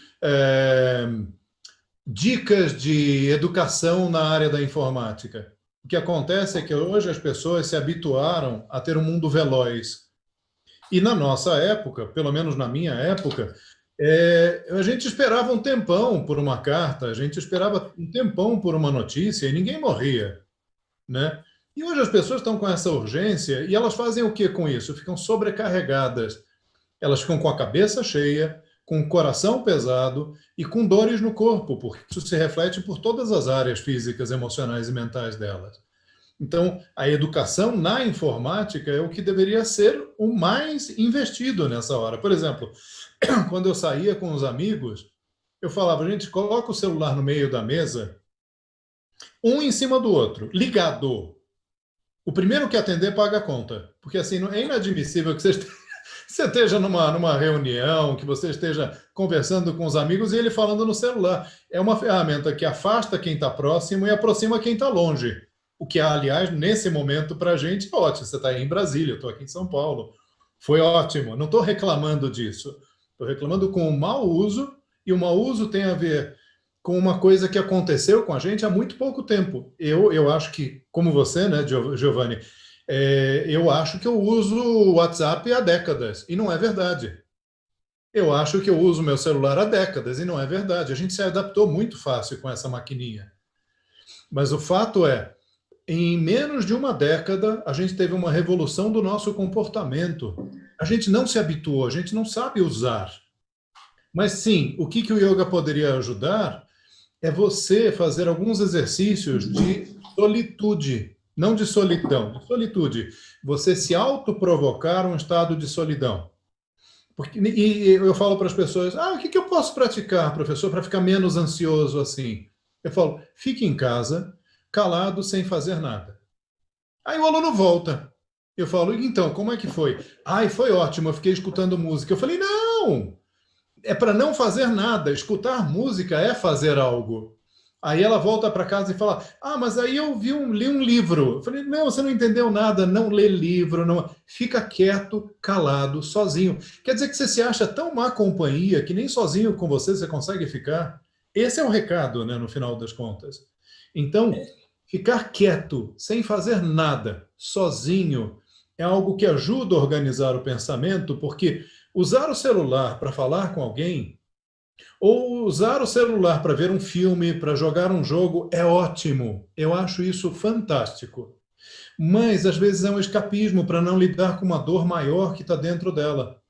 dicas de educação na área da informática. O que acontece é que hoje as pessoas se habituaram a ter um mundo veloz. E na nossa época, pelo menos na minha época, a gente esperava um tempão por uma carta, a gente esperava um tempão por uma notícia e ninguém morria, né? E hoje as pessoas estão com essa urgência e elas fazem o que com isso? Ficam sobrecarregadas. Elas ficam com a cabeça cheia, com o coração pesado e com dores no corpo, porque isso se reflete por todas as áreas físicas, emocionais e mentais delas. Então, a educação na informática é o que deveria ser o mais investido nessa hora. Por exemplo, quando eu saía com os amigos, eu falava, gente, coloca o celular no meio da mesa, um em cima do outro, ligado. O primeiro que atender paga a conta. Porque assim, é inadmissível que você esteja numa reunião, que você esteja conversando com os amigos e ele falando no celular. É uma ferramenta que afasta quem está próximo e aproxima quem está longe. O que, aliás, nesse momento, para a gente, é ótimo. Você está aí em Brasília, eu estou aqui em São Paulo. Foi ótimo. Não estou reclamando disso. Estou reclamando com o mau uso, e o mau uso tem a ver com uma coisa que aconteceu com a gente há muito pouco tempo. Eu acho que, como você, né, Giovanni, eu acho que eu uso o WhatsApp há décadas, e não é verdade. Eu acho que eu uso meu celular há décadas, e não é verdade. A gente se adaptou muito fácil com essa maquininha. Mas o fato é, em menos de uma década, a gente teve uma revolução do nosso comportamento. A gente não se habituou, a gente não sabe usar. Mas sim, o que o yoga poderia ajudar é você fazer alguns exercícios de solitude, não de solidão, de solitude. Você se autoprovocar um estado de solidão. E eu falo para as pessoas, o que eu posso praticar, professor, para ficar menos ansioso assim? Eu falo, fique em casa, calado, sem fazer nada. Aí o aluno volta. Eu falo, então, como é que foi? Foi ótimo, eu fiquei escutando música. Eu falei, não! É para não fazer nada. Escutar música é fazer algo. Aí ela volta para casa e fala, mas aí eu li um livro. Eu falei, não, você não entendeu nada, não lê livro, não. Fica quieto, calado, sozinho. Quer dizer que você se acha tão má companhia que nem sozinho com você consegue ficar. Esse é o recado, né, no final das contas. Então, ficar quieto, sem fazer nada, sozinho, é algo que ajuda a organizar o pensamento, porque usar o celular para falar com alguém, ou usar o celular para ver um filme, para jogar um jogo, é ótimo. Eu acho isso fantástico. Mas, às vezes, é um escapismo para não lidar com uma dor maior que está dentro dela.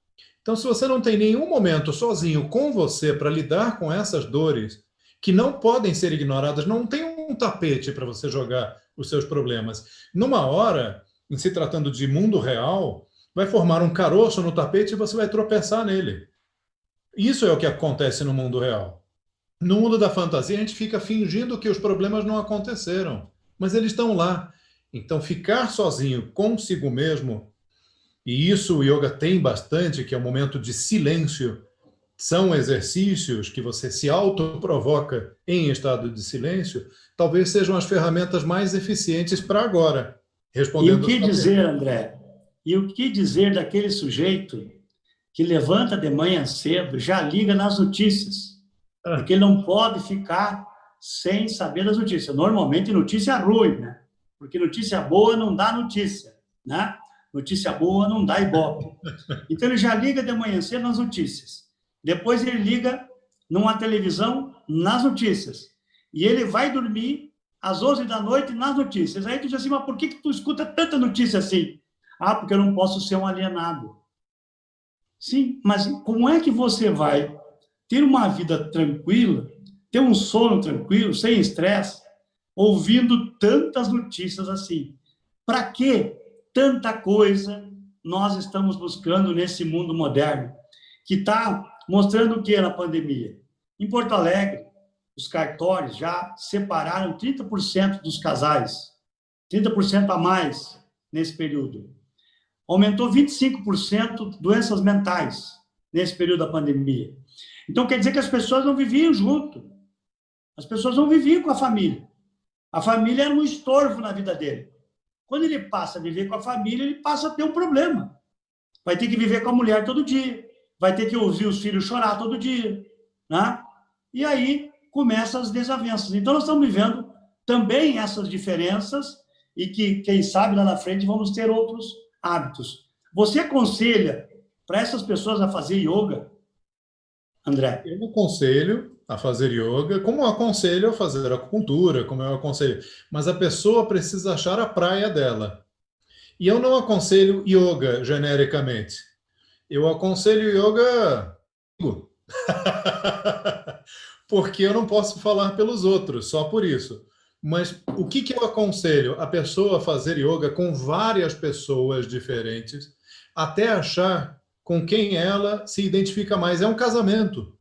Então, se você não tem nenhum momento sozinho com você para lidar com essas dores, que não podem ser ignoradas, não tem um tapete para você jogar os seus problemas. Numa hora, em se tratando de mundo real, vai formar um caroço no tapete e você vai tropeçar nele. Isso é o que acontece no mundo real. No mundo da fantasia, a gente fica fingindo que os problemas não aconteceram, mas eles estão lá. Então, ficar sozinho consigo mesmo, e isso o yoga tem bastante, que é o momento de silêncio, são exercícios que você se autoprovoca em estado de silêncio, talvez sejam as ferramentas mais eficientes para agora, E o respondendo a que sua dizer, pergunta. André? E o que dizer daquele sujeito que levanta de manhã cedo, já liga nas notícias, Ah, porque ele não pode ficar sem saber das notícias. Normalmente notícia ruim, né? Porque notícia boa não dá notícia, né? Notícia boa não dá ibope. Então ele já liga de manhã cedo nas notícias. Depois ele liga numa televisão nas notícias. E ele vai dormir às 11 da noite nas notícias. Aí tu diz assim, mas por que tu escuta tanta notícia assim? Ah, porque eu não posso ser um alienado. Sim, mas como é que você vai ter uma vida tranquila, ter um sono tranquilo, sem estresse, ouvindo tantas notícias assim? Para que tanta coisa nós estamos buscando nesse mundo moderno, que está mostrando o que na pandemia? Em Porto Alegre, os cartórios já separaram 30% dos casais, 30% a mais nesse período. Aumentou 25% doenças mentais nesse período da pandemia. Então, quer dizer que as pessoas não viviam junto. As pessoas não viviam com a família. A família era um estorvo na vida dele. Quando ele passa a viver com a família, ele passa a ter um problema. Vai ter que viver com a mulher todo dia, vai ter que ouvir os filhos chorar todo dia, né? E aí começam as desavenças. Então, nós estamos vivendo também essas diferenças e que, quem sabe, lá na frente vamos ter outros hábitos. Você aconselha para essas pessoas a fazer yoga, André? eu aconselho a fazer yoga, como eu aconselho a fazer acupuntura, como eu aconselho, mas a pessoa precisa achar a praia dela. E eu não aconselho yoga genericamente. Eu aconselho yoga porque eu não posso falar pelos outros, só por isso. Mas o que que eu aconselho? A pessoa fazer yoga com várias pessoas diferentes, até achar com quem ela se identifica mais. É um casamento.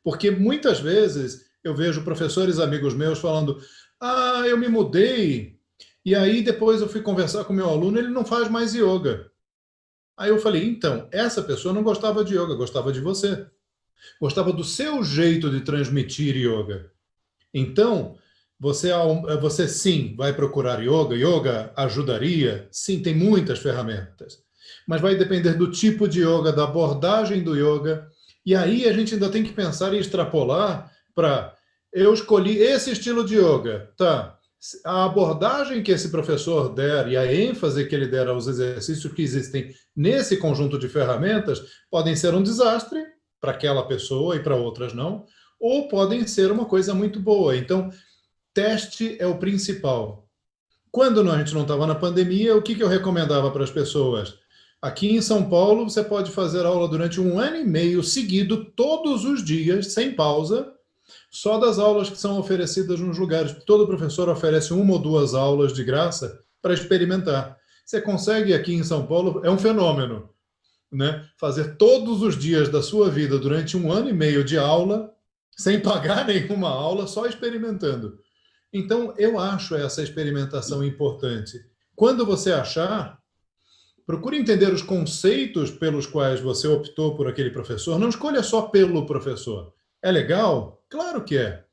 Porque muitas vezes eu vejo professores amigos meus falando: ah, eu me mudei, e aí depois eu fui conversar com meu aluno, ele não faz mais yoga. Aí eu falei: então, essa pessoa não gostava de yoga, gostava de você. Gostava do seu jeito de transmitir yoga. Então, você sim vai procurar yoga. Yoga ajudaria? Sim, tem muitas ferramentas. Mas vai depender do tipo de yoga, da abordagem do yoga. E aí a gente ainda tem que pensar e extrapolar para eu escolhi esse estilo de yoga, tá? A abordagem que esse professor der e a ênfase que ele der aos exercícios que existem nesse conjunto de ferramentas podem ser um desastre para aquela pessoa e para outras não, ou podem ser uma coisa muito boa. Então, teste é o principal. Quando a gente não estava na pandemia, o que eu recomendava para as pessoas? Aqui em São Paulo, você pode fazer aula durante 1 ano e meio seguido, todos os dias, sem pausa, só das aulas que são oferecidas nos lugares. Todo professor oferece 1 ou 2 aulas de graça para experimentar. Você consegue aqui em São Paulo, é um fenômeno, né? Fazer todos os dias da sua vida durante 1 ano e meio de aula, sem pagar nenhuma aula, só experimentando. Então, eu acho essa experimentação importante. Quando você achar, procure entender os conceitos pelos quais você optou por aquele professor. Não escolha só pelo professor. É legal? Claro que é.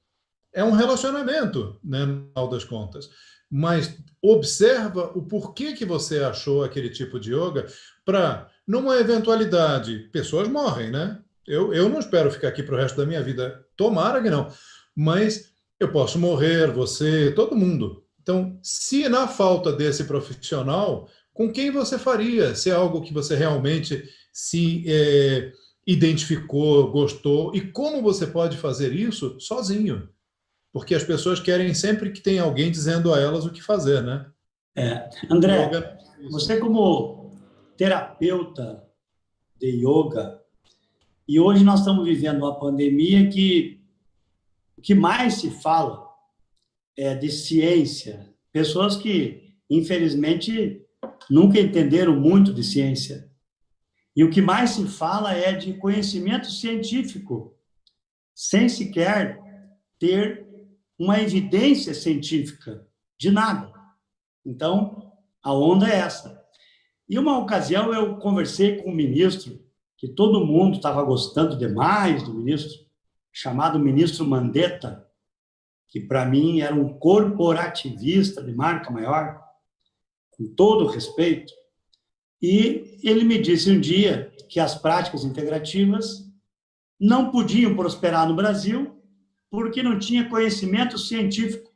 É um relacionamento, né, no final das contas. Mas observa o porquê que você achou aquele tipo de yoga para, numa eventualidade, pessoas morrem, né? Eu não espero ficar aqui para o resto da minha vida. Tomara que não. Mas eu posso morrer, você, todo mundo. Então, se na falta desse profissional, com quem você faria? Se é algo que você realmente se identificou, gostou, e como você pode fazer isso sozinho? Porque as pessoas querem sempre que tenha alguém dizendo a elas o que fazer, né? André, Yoga, isso. você como terapeuta de yoga, e hoje nós estamos vivendo uma pandemia que o que mais se fala é de ciência. Pessoas que, infelizmente, nunca entenderam muito de ciência. E o que mais se fala é de conhecimento científico, sem sequer ter uma evidência científica de nada. Então, a onda é essa. E uma ocasião eu conversei com um ministro, que todo mundo estava gostando demais do ministro, chamado ministro Mandetta, que para mim era um corporativista de marca maior, com todo o respeito. E ele me disse um dia que as práticas integrativas não podiam prosperar no Brasil porque não tinha conhecimento científico.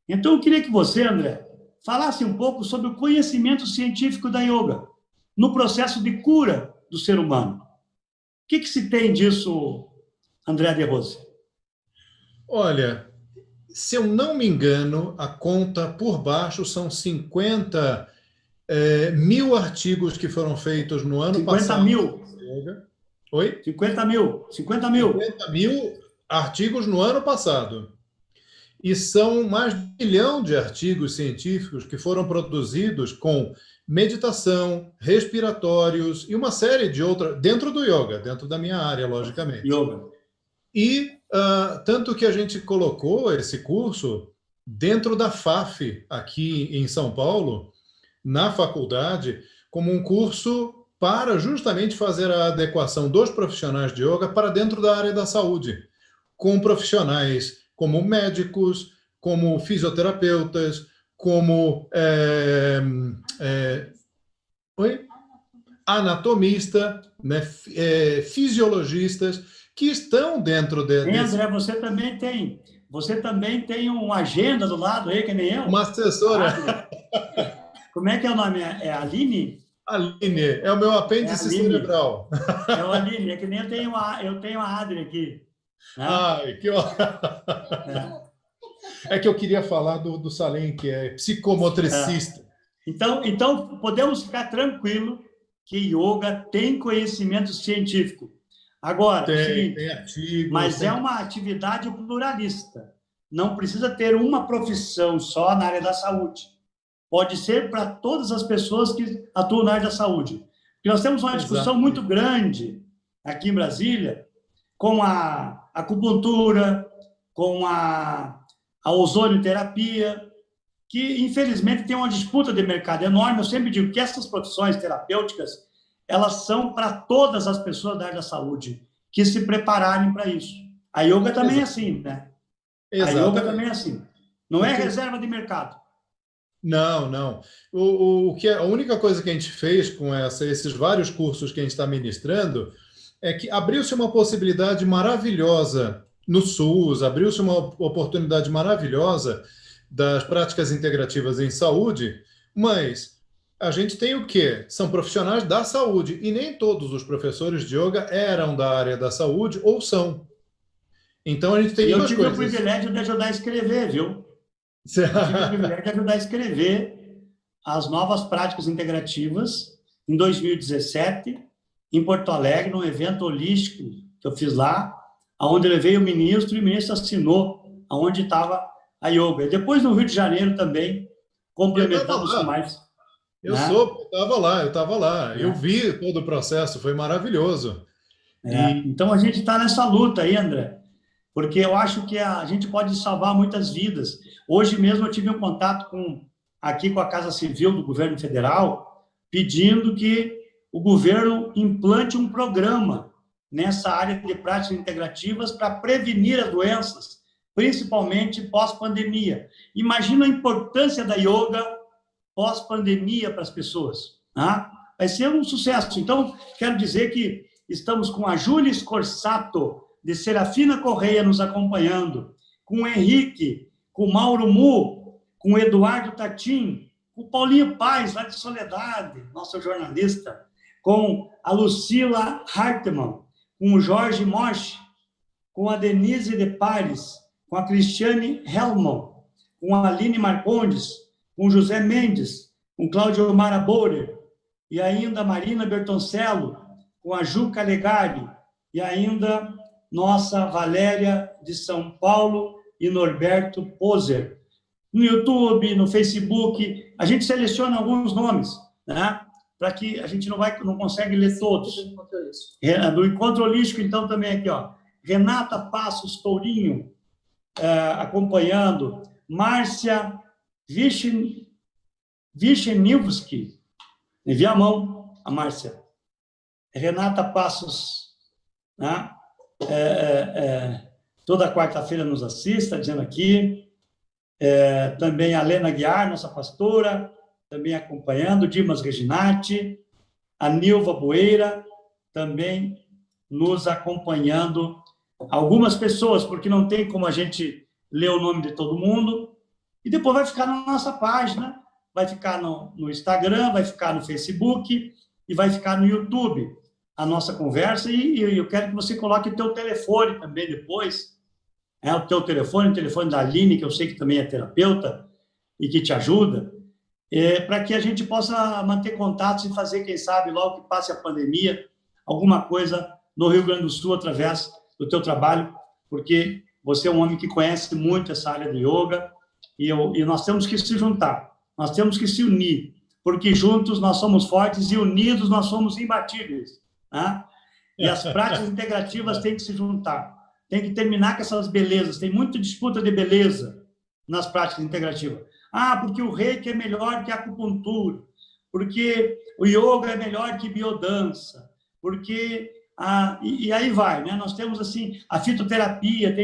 Então, eu queria que você, André, falasse um pouco sobre o conhecimento científico da yoga no processo de cura do ser humano. O que se tem disso, André de Rose? Olha, se eu não me engano, a conta por baixo são 50 mil artigos que foram feitos no ano 50 passado. mil. Oi? 50 mil. 50 mil. 50 mil artigos no ano passado. E são mais de 1 milhão de artigos científicos que foram produzidos com meditação, respiratórios e uma série de outras, dentro do yoga, dentro da minha área, logicamente. Yoga. E tanto que a gente colocou esse curso dentro da FAF, aqui em São Paulo, na faculdade, como um curso para justamente fazer a adequação dos profissionais de yoga para dentro da área da saúde, com profissionais como médicos, como fisioterapeutas, como anatomista, né, fisiologistas, que estão dentro Hein, desse... André, você também tem uma agenda do lado aí, que nem eu. Uma assessora. Como é que é o nome? É Aline? Aline, é o meu apêndice cerebral. É o Aline, é que nem eu tenho a Adri aqui. Né? Ai, que É que eu queria falar do Salem, que é psicomotricista. Então, podemos ficar tranquilo que yoga tem conhecimento científico. Agora, tem artigos, mas é uma atividade pluralista. Não precisa ter uma profissão só na área da saúde. Pode ser para todas as pessoas que atuam na área da saúde. Porque nós temos uma discussão muito grande aqui em Brasília com a acupuntura, com a ozonioterapia, que, infelizmente, tem uma disputa de mercado enorme. Eu sempre digo que essas profissões terapêuticas, elas são para todas as pessoas da área da saúde que se prepararem para isso. A yoga também é assim, né? Exatamente. A yoga também é assim. Não é reserva de mercado. Não. A única coisa que a gente fez com esses vários cursos que a gente está ministrando é que abriu-se uma possibilidade maravilhosa no SUS, abriu-se uma oportunidade maravilhosa das práticas integrativas em saúde, mas a gente tem o quê? São profissionais da saúde, e nem todos os professores de yoga eram da área da saúde ou são. Então a gente tem duas coisas. Eu tive o privilégio de ajudar a escrever, viu? Eu tive o privilégio de ajudar a escrever as novas práticas integrativas em 2017, em Porto Alegre, num evento holístico que eu fiz lá, onde eu levei o ministro e o ministro assinou onde estava a yoga. E depois no Rio de Janeiro também, complementamos com mais. Eu estava lá. Eu vi todo o processo, foi maravilhoso. Então a gente está nessa luta aí, André, porque eu acho que a gente pode salvar muitas vidas. Hoje mesmo eu tive um contato aqui com a Casa Civil do governo federal, pedindo que o governo implante um programa nessa área de práticas integrativas para prevenir as doenças, principalmente pós-pandemia. Imagina a importância da yoga pós-pandemia para as pessoas. Tá? Vai ser um sucesso. Então, quero dizer que estamos com a Júlia Scorsato, de Serafina Correia, nos acompanhando, com o Henrique, com o Mauro Mu, com o Eduardo Tatim, com o Paulinho Paz, lá de Soledade, nosso jornalista, com a Lucila Hartmann, com o Jorge Mosch, com a Denise de Pares, com a Cristiane Helmon, com a Aline Marcondes, com o José Mendes, com Cláudio Mara Borer, e ainda a Marina Bertoncello, com a Juca Legari, e ainda nossa Valéria de São Paulo e Norberto Poser. No YouTube, no Facebook, a gente seleciona alguns nomes, né? Para que a gente não consegue ler todos. Do Encontro Holístico, então, também aqui, ó. Renata Passos Tourinho, acompanhando. Márcia Vichenivski, envia a mão, a Márcia. Renata Passos, né? Toda quarta-feira nos assiste, está dizendo aqui. Também a Lena Guiar, nossa pastora, também acompanhando. Dimas Reginati, a Nilva Boeira, também nos acompanhando. Algumas pessoas, porque não tem como a gente ler o nome de todo mundo. E depois vai ficar na nossa página, vai ficar no Instagram, vai ficar no Facebook e vai ficar no YouTube a nossa conversa. E eu quero que você coloque o teu telefone também depois, o teu telefone, o telefone da Aline, que eu sei que também é terapeuta e que te ajuda, para que a gente possa manter contatos e fazer, quem sabe, logo que passe a pandemia, alguma coisa no Rio Grande do Sul através do teu trabalho, porque você é um homem que conhece muito essa área de yoga e nós temos que se juntar, nós temos que se unir, porque juntos nós somos fortes e unidos nós somos imbatíveis, né? E as práticas integrativas têm que se juntar, tem que terminar com essas belezas, tem muita disputa de beleza nas práticas integrativas. Porque o reiki é melhor que a acupuntura, porque o yoga é melhor que biodança, porque... e aí vai, né? Nós temos, assim, a fitoterapia,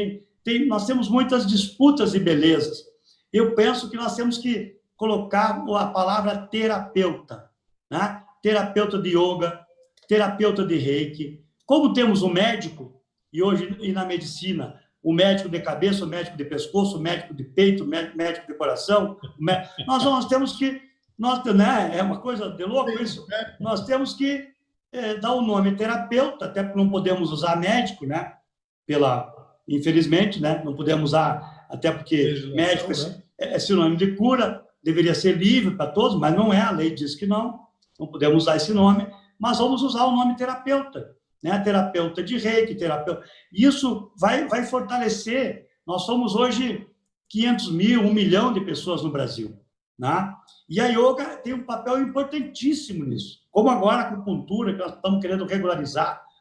nós temos muitas disputas de belezas. Eu penso que nós temos que colocar a palavra terapeuta, né? Terapeuta de yoga, terapeuta de reiki. Como temos um médico, e hoje, e na medicina, o médico de cabeça, o médico de pescoço, o médico de peito, o médico de coração, nós temos que, né? É uma coisa de louco isso, nós temos que dar o nome terapeuta, até porque não podemos usar médico, né? Infelizmente, né? Não podemos usar, até porque médico é sinônimo de cura, deveria ser livre para todos, mas não é, a lei diz que não podemos usar esse nome, mas vamos usar o nome terapeuta, né? Terapeuta de reiki, terapeuta. Isso vai fortalecer. Nós somos hoje 500 mil, 1 milhão de pessoas no Brasil, né? E a yoga tem um papel importantíssimo nisso. Como agora a acupuntura, que nós estamos querendo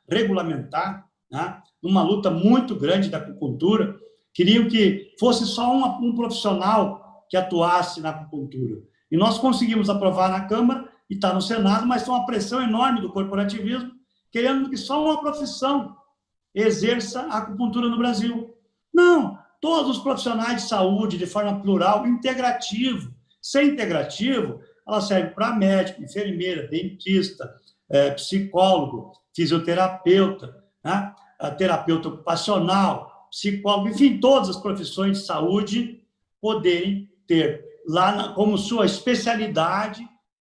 regulamentar, né? Numa luta muito grande da acupuntura, queriam que fosse só um profissional que atuasse na acupuntura. E nós conseguimos aprovar na Câmara, e está no Senado, mas tem uma pressão enorme do corporativismo, querendo que só uma profissão exerça a acupuntura no Brasil. Não, todos os profissionais de saúde, de forma plural, integrativo. Sem integrativo, ela serve para médico, enfermeira, dentista, psicólogo, fisioterapeuta, né? Terapeuta ocupacional, psicólogo, enfim, todas as profissões de saúde poderem ter lá como sua especialidade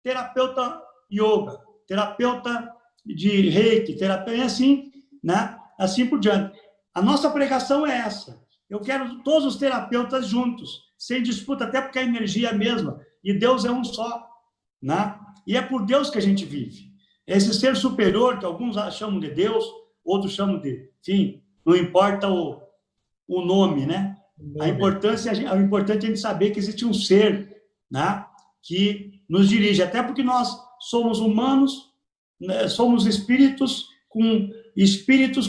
terapeuta yoga, terapeuta de reiki, terapeuta, assim, né? Assim por diante. A nossa pregação é essa. Eu quero todos os terapeutas juntos, sem disputa, até porque a energia é a mesma, e Deus é um só, né? E é por Deus que a gente vive. Esse ser superior, que alguns chamam de Deus, outros chamam de... Enfim, não importa o nome, né? O importante é a gente saber que existe um ser, né? Que nos dirige, até porque nós somos humanos, né? Somos espíritos com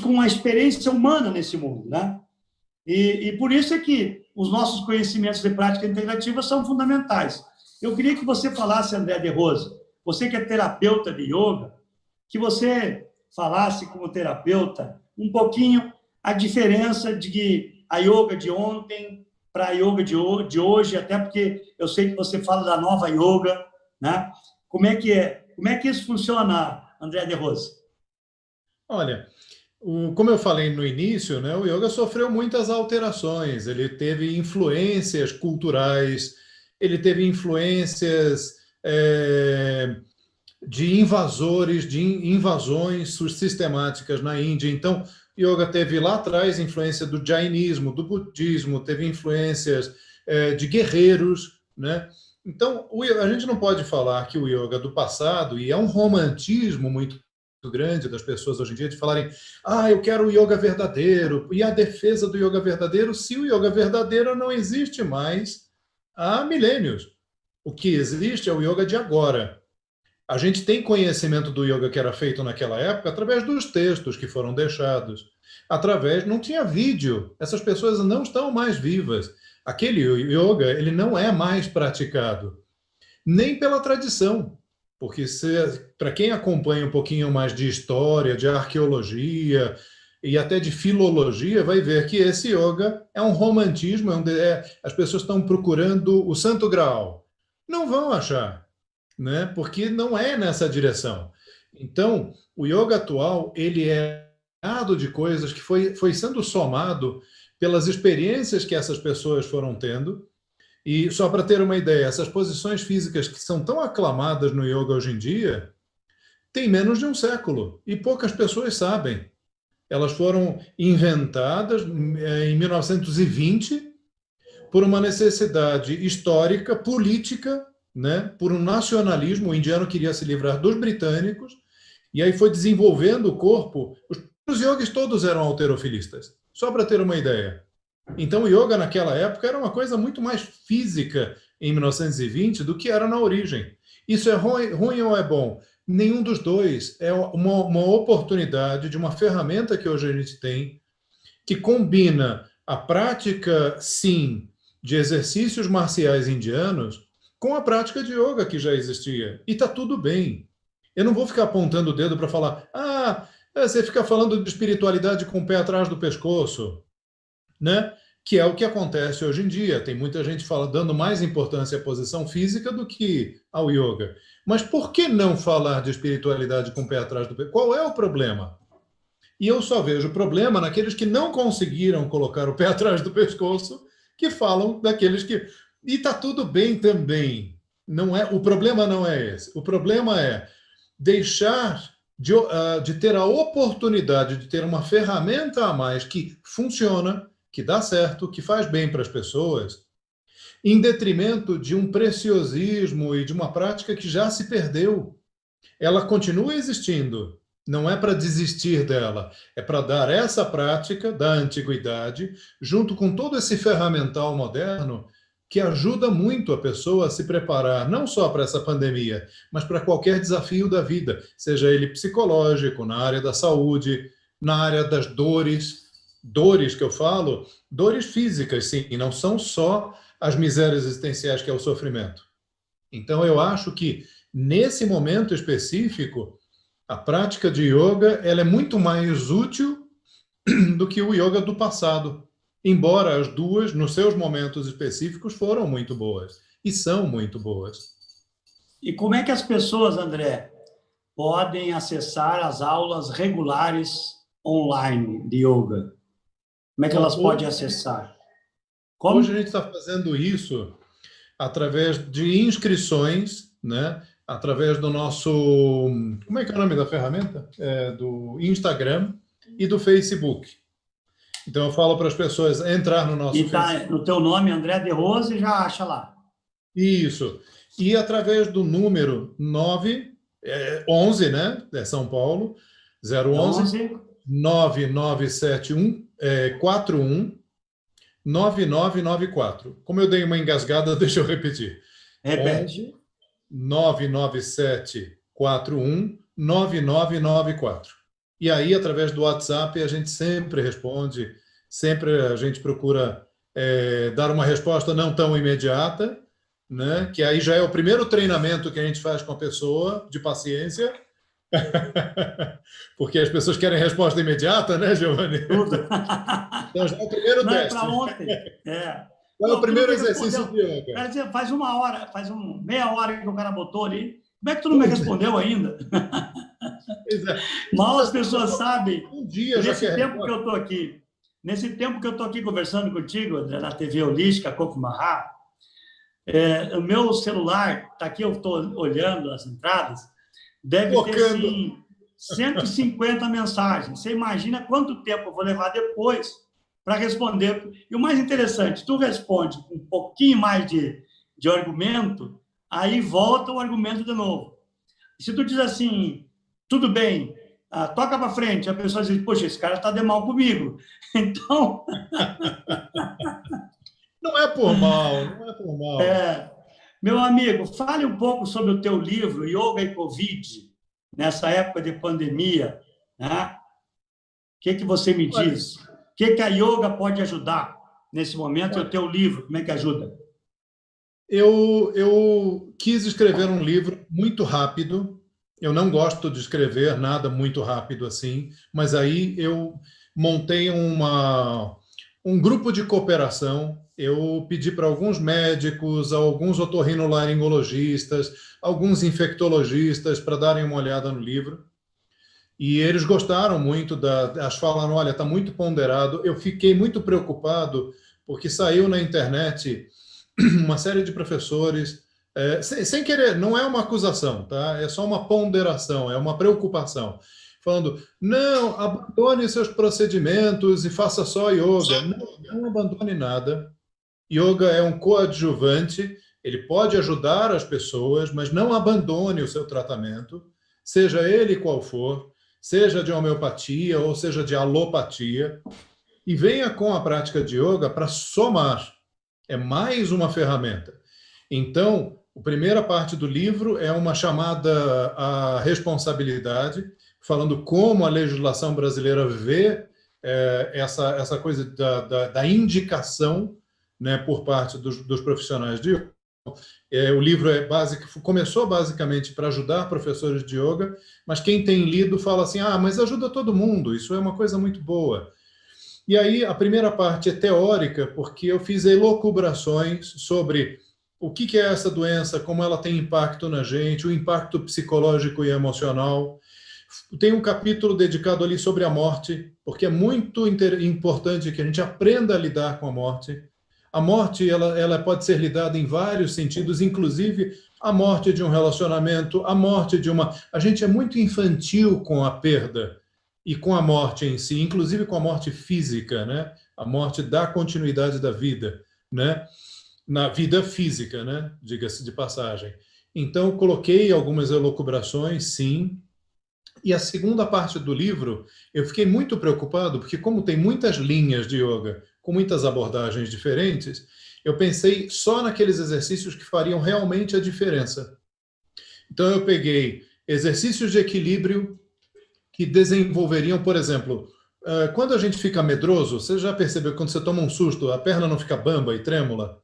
uma experiência humana nesse mundo, né? E por isso é que os nossos conhecimentos de prática integrativa são fundamentais. Eu queria que você falasse, André de Rosa, você que é terapeuta de yoga, que você falasse como terapeuta um pouquinho a diferença de a yoga de ontem para a yoga de hoje, até porque eu sei que você fala da nova yoga, né? Como é que isso funciona, André de Rosa? Olha, como eu falei no início, né, o yoga sofreu muitas alterações. Ele teve influências culturais, ele teve influências de invasores, de invasões sistemáticas na Índia. Então, yoga teve lá atrás influência do jainismo, do budismo, teve influências de guerreiros, né? Então, a gente não pode falar que o yoga do passado, e é um romantismo muito grande das pessoas hoje em dia de falarem, eu quero o yoga verdadeiro, e a defesa do yoga verdadeiro, se o yoga verdadeiro não existe mais há milênios. O que existe é o yoga de agora. A gente tem conhecimento do yoga que era feito naquela época através dos textos que foram deixados. Não tinha vídeo. Essas pessoas não estão mais vivas. Aquele yoga, ele não é mais praticado, nem pela tradição. Porque para quem acompanha um pouquinho mais de história, de arqueologia e até de filologia, vai ver que esse yoga é um romantismo, as pessoas estão procurando o Santo Graal. Não vão achar, né? Porque não é nessa direção. Então, o yoga atual, ele é dado de coisas que foi sendo somado pelas experiências que essas pessoas foram tendo. E só para ter uma ideia, essas posições físicas que são tão aclamadas no yoga hoje em dia, têm menos de um século e poucas pessoas sabem. Elas foram inventadas em 1920 por uma necessidade histórica, política, né, por um nacionalismo. O indiano queria se livrar dos britânicos, e aí foi desenvolvendo o corpo. Os yogis todos eram halterofilistas, só para ter uma ideia. Então o yoga naquela época era uma coisa muito mais física em 1920 do que era na origem. Isso é ruim ou é bom? Nenhum dos dois. É uma oportunidade de uma ferramenta que hoje a gente tem, que combina a prática, sim, de exercícios marciais indianos com a prática de yoga que já existia. E está tudo bem. Eu não vou ficar apontando o dedo para falar, você fica falando de espiritualidade com o pé atrás do pescoço, né? Que é o que acontece hoje em dia. Tem muita gente dando mais importância à posição física do que ao yoga. Mas por que não falar de espiritualidade com o pé atrás do pescoço? Qual é o problema? E eu só vejo problema naqueles que não conseguiram colocar o pé atrás do pescoço, que falam daqueles que... E está tudo bem também. O problema não é esse. O problema é deixar de ter a oportunidade de ter uma ferramenta a mais que funciona, que dá certo, que faz bem para as pessoas, em detrimento de um preciosismo e de uma prática que já se perdeu. Ela continua existindo. Não é para desistir dela, é para dar essa prática da antiguidade, junto com todo esse ferramental moderno, que ajuda muito a pessoa a se preparar, não só para essa pandemia, mas para qualquer desafio da vida, seja ele psicológico, na área da saúde, na área das dores. Dores que eu falo, dores físicas, sim, e não são só as misérias existenciais que é o sofrimento. Então, eu acho que, nesse momento específico, a prática de yoga ela é muito mais útil do que o yoga do passado, embora as duas, nos seus momentos específicos, foram muito boas e são muito boas. E como é que as pessoas, André, podem acessar as aulas regulares online de yoga? Como é que elas podem acessar? Como? Hoje a gente está fazendo isso através de inscrições, né? Através do nosso... Como é que é o nome da ferramenta? Do Instagram e do Facebook. Então, eu falo para as pessoas entrar no nosso Facebook. E está no teu nome, André de Rose, já acha lá. Isso. E através do número 11, né? É São Paulo, 011 9971 41 9994. Como eu dei uma engasgada, deixa eu repetir. Repete. 997 41 9994. E aí, através do WhatsApp, a gente sempre responde, sempre a gente procura dar uma resposta não tão imediata, né? Que aí já é o primeiro treinamento que a gente faz com a pessoa, de paciência, porque as pessoas querem resposta imediata, né, Giovanni? Tudo. Então já é o primeiro não teste. Não é para ontem. Qual é o primeiro exercício de yoga? Quer dizer, faz meia hora que o cara botou ali. Como é que tu não me respondeu ainda? Pois é. Mal as pessoas sabem, Um dia já nesse quer tempo que eu estou aqui conversando contigo, André, na TV Holística, Coco Mahá, o meu celular, está aqui, eu estou olhando as entradas, deve ter, focando. sim, 150 mensagens. Você imagina quanto tempo eu vou levar depois para responder. E o mais interessante, tu responde com um pouquinho mais de argumento, aí volta o argumento de novo. Se tu diz assim, tudo bem, toca para frente, a pessoa diz, poxa, esse cara está de mal comigo. Então, Não é por mal, não é por mal. meu amigo, fale um pouco sobre o teu livro, Yoga e Covid, nessa época de pandemia, né? O que você me Olha, diz? O que a yoga pode ajudar nesse momento? E o teu livro, como é que ajuda? eu quis escrever um livro muito rápido. Eu não gosto de escrever nada muito rápido assim, mas aí eu montei um grupo de cooperação. Eu pedi para alguns médicos, alguns otorrinolaringologistas, alguns infectologistas para darem uma olhada no livro. E eles gostaram muito elas falaram, olha, está muito ponderado. Eu fiquei muito preocupado porque saiu na internet uma série de professores, sem querer, não é uma acusação, tá? É só uma ponderação, é uma preocupação, falando, não, abandone seus procedimentos e faça só yoga. Não, não abandone nada. Yoga é um coadjuvante, ele pode ajudar as pessoas, mas não abandone o seu tratamento, seja ele qual for, seja de homeopatia ou seja de alopatia, e venha com a prática de yoga para somar. É mais uma ferramenta. Então, a primeira parte do livro é uma chamada à responsabilidade, falando como a legislação brasileira vê essa coisa da indicação, né, por parte dos profissionais de yoga. O livro começou basicamente para ajudar professores de yoga, mas quem tem lido fala assim, mas ajuda todo mundo, isso é uma coisa muito boa. E aí, a primeira parte é teórica, porque eu fiz elucubrações sobre o que é essa doença, como ela tem impacto na gente, o impacto psicológico e emocional. Tem um capítulo dedicado ali sobre a morte, porque é muito importante que a gente aprenda a lidar com a morte. A morte, ela pode ser lidada em vários sentidos, inclusive a morte de um relacionamento, a morte de uma... A gente é muito infantil com a perda e com a morte em si, inclusive com a morte física, né? A morte da continuidade da vida, né? Na vida física, né? Diga-se de passagem. Então, coloquei algumas elucubrações, sim. E a segunda parte do livro, eu fiquei muito preocupado, porque como tem muitas linhas de yoga, com muitas abordagens diferentes, eu pensei só naqueles exercícios que fariam realmente a diferença. Então, eu peguei exercícios de equilíbrio que desenvolveriam, por exemplo, quando a gente fica medroso, você já percebeu que quando você toma um susto, a perna não fica bamba e trêmula?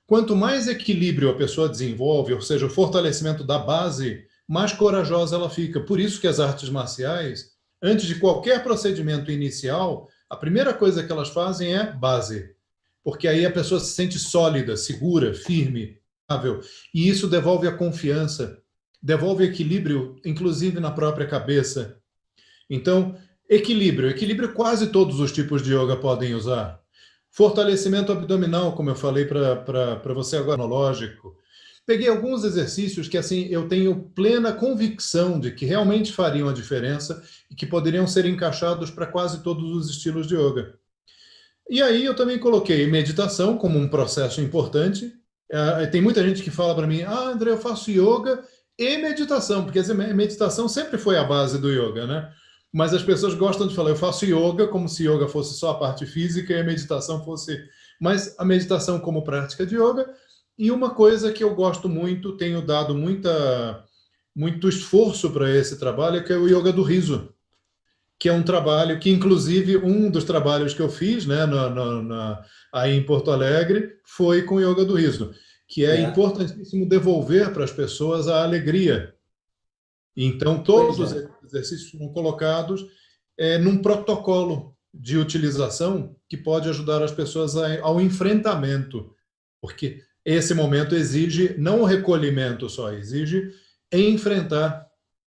Quanto mais equilíbrio a pessoa desenvolve, ou seja, o fortalecimento da base, mais corajosa ela fica. Por isso que as artes marciais, antes de qualquer procedimento inicial, a primeira coisa que elas fazem é base. Porque aí a pessoa se sente sólida, segura, firme, estável. E isso devolve a confiança, devolve equilíbrio, inclusive na própria cabeça. Então, equilíbrio quase todos os tipos de yoga podem usar. Fortalecimento abdominal, como eu falei para você agora, lógico. Peguei alguns exercícios que assim eu tenho plena convicção de que realmente fariam a diferença e que poderiam ser encaixados para quase todos os estilos de yoga. E aí eu também coloquei meditação como um processo importante. Tem muita gente que fala para mim, André, eu faço yoga e meditação, porque a meditação sempre foi a base do yoga, né? Mas as pessoas gostam de falar, eu faço yoga como se yoga fosse só a parte física e a meditação fosse... Mas a meditação como prática de yoga. E uma coisa que eu gosto muito, tenho dado muito esforço para esse trabalho, que é o yoga do riso, que é um trabalho que, inclusive, um dos trabalhos que eu fiz, né, aí em Porto Alegre foi com o yoga do riso, que é importantíssimo devolver para as pessoas a alegria. Então, todos os exercícios foram colocados num protocolo de utilização que pode ajudar as pessoas ao enfrentamento, porque esse momento exige não o recolhimento só, exige enfrentar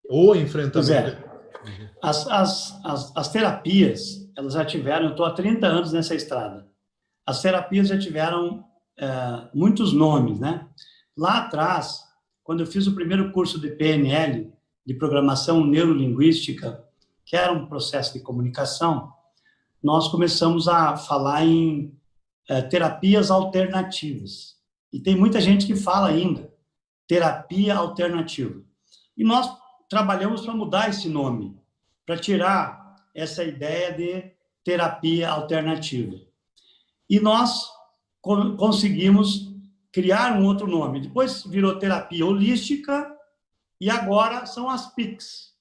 O Pois enfrentamento. é, as terapias, elas já tiveram, eu estou há 30 anos nessa estrada, as terapias já tiveram muitos nomes, né? Lá atrás, quando eu fiz o primeiro curso de PNL, de Programação Neurolinguística, que era um processo de comunicação, nós começamos a falar em terapias alternativas. E tem muita gente que fala ainda, terapia alternativa. E nós trabalhamos para mudar esse nome, para tirar essa ideia de terapia alternativa. E nós conseguimos criar um outro nome. Depois virou terapia holística e agora são as PICs,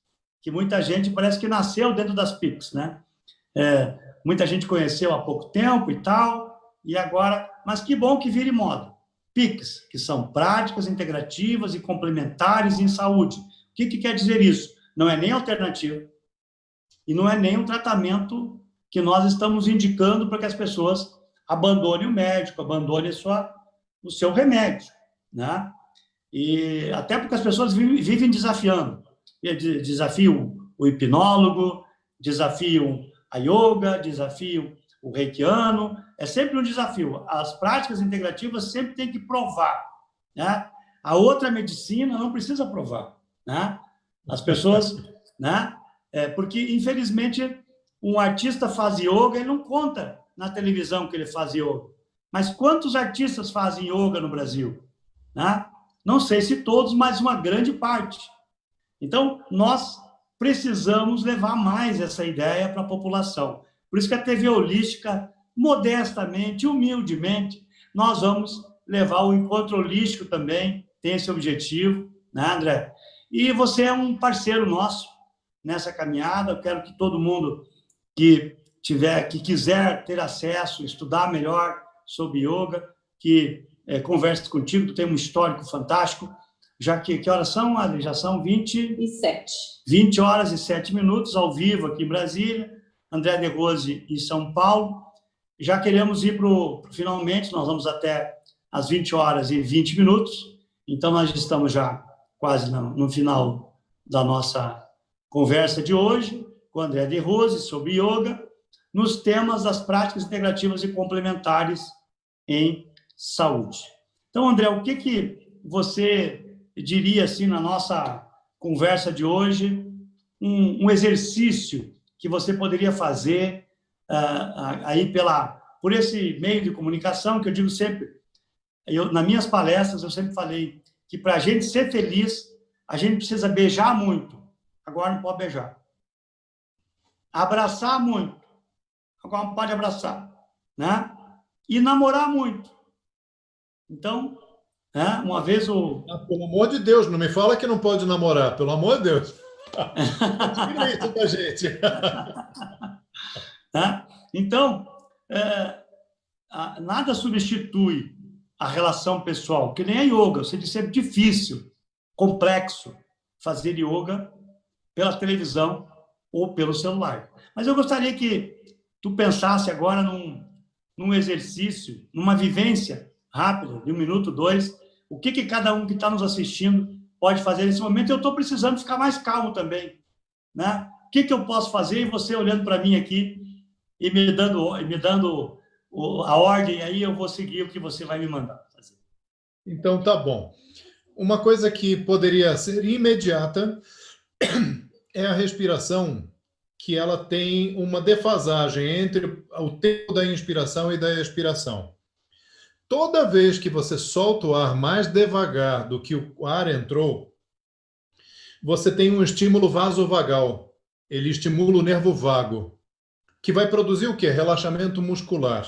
que muita gente parece que nasceu dentro das PICs, né? Muita gente conheceu há pouco tempo e tal, e agora... Mas que bom que vire moda. PICs, que são práticas integrativas e complementares em saúde. O que quer dizer isso? Não é nem alternativo e não é nem um tratamento que nós estamos indicando para que as pessoas abandonem o médico, abandonem o seu remédio, né? E até porque as pessoas vivem desafiando. Desafiam o hipnólogo, desafiam a yoga, desafiam o reikiano, é sempre um desafio. As práticas integrativas sempre têm que provar, né? A outra medicina não precisa provar, né? As pessoas, né? Porque, infelizmente, um artista faz yoga e não conta na televisão que ele faz yoga. Mas quantos artistas fazem yoga no Brasil? Né? Não sei se todos, mas uma grande parte. Então, nós precisamos levar mais essa ideia para a população. Por isso que a TV Holística, modestamente, humildemente, nós vamos levar o Encontro Holístico também, tem esse objetivo, né, André? E você é um parceiro nosso nessa caminhada. Eu quero que todo mundo que quiser ter acesso, estudar melhor sobre yoga, que converse contigo, tu tem um histórico fantástico, já que horas são, Ali? Já são 20 horas e 7 minutos, ao vivo aqui em Brasília, André de Rose em São Paulo. Já queremos ir finalmente, nós vamos até às 20 horas e 20 minutos, então nós estamos já quase no final da nossa conversa de hoje, com André de Rose, sobre yoga, nos temas das práticas integrativas e complementares em saúde. Então, André, o que você diria, assim, na nossa conversa de hoje, um exercício que você poderia fazer aí por esse meio de comunicação, que eu digo sempre, nas minhas palestras, eu sempre falei que para a gente ser feliz, a gente precisa beijar muito, agora não pode beijar. Abraçar muito, agora não pode abraçar, né? E namorar muito. Então, uma vez Pelo amor de Deus, não me fala que não pode namorar, pelo amor de Deus. Tira isso da gente. Então, nada substitui a relação pessoal, que nem a yoga. Eu sei que é difícil, complexo, fazer yoga pela televisão ou pelo celular. Mas eu gostaria que tu pensasse agora num exercício, numa vivência rápida, de 1 minuto, 2, o que cada um que está nos assistindo pode fazer nesse momento. Eu estou precisando ficar mais calmo também, né? O que eu posso fazer? E você olhando para mim aqui e me dando a ordem, aí eu vou seguir o que você vai me mandar fazer. Então, tá bom. Uma coisa que poderia ser imediata é a respiração, que ela tem uma defasagem entre o tempo da inspiração e da expiração. Toda vez que você solta o ar mais devagar do que o ar entrou, você tem um estímulo vasovagal. Ele estimula o nervo vago, que vai produzir o quê? Relaxamento muscular.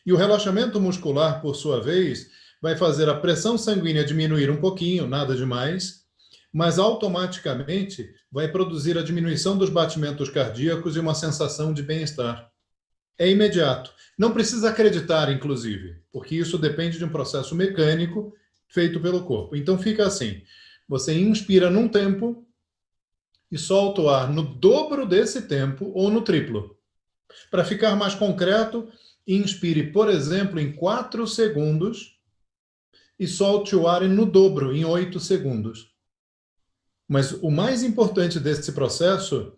E o relaxamento muscular, por sua vez, vai fazer a pressão sanguínea diminuir um pouquinho, nada demais, mas automaticamente vai produzir a diminuição dos batimentos cardíacos e uma sensação de bem-estar. É imediato. Não precisa acreditar, inclusive, porque isso depende de um processo mecânico feito pelo corpo. Então fica assim, você inspira num tempo e solta o ar no dobro desse tempo ou no triplo. Para ficar mais concreto, inspire, por exemplo, em 4 segundos e solte o ar no dobro, em 8 segundos. Mas o mais importante desse processo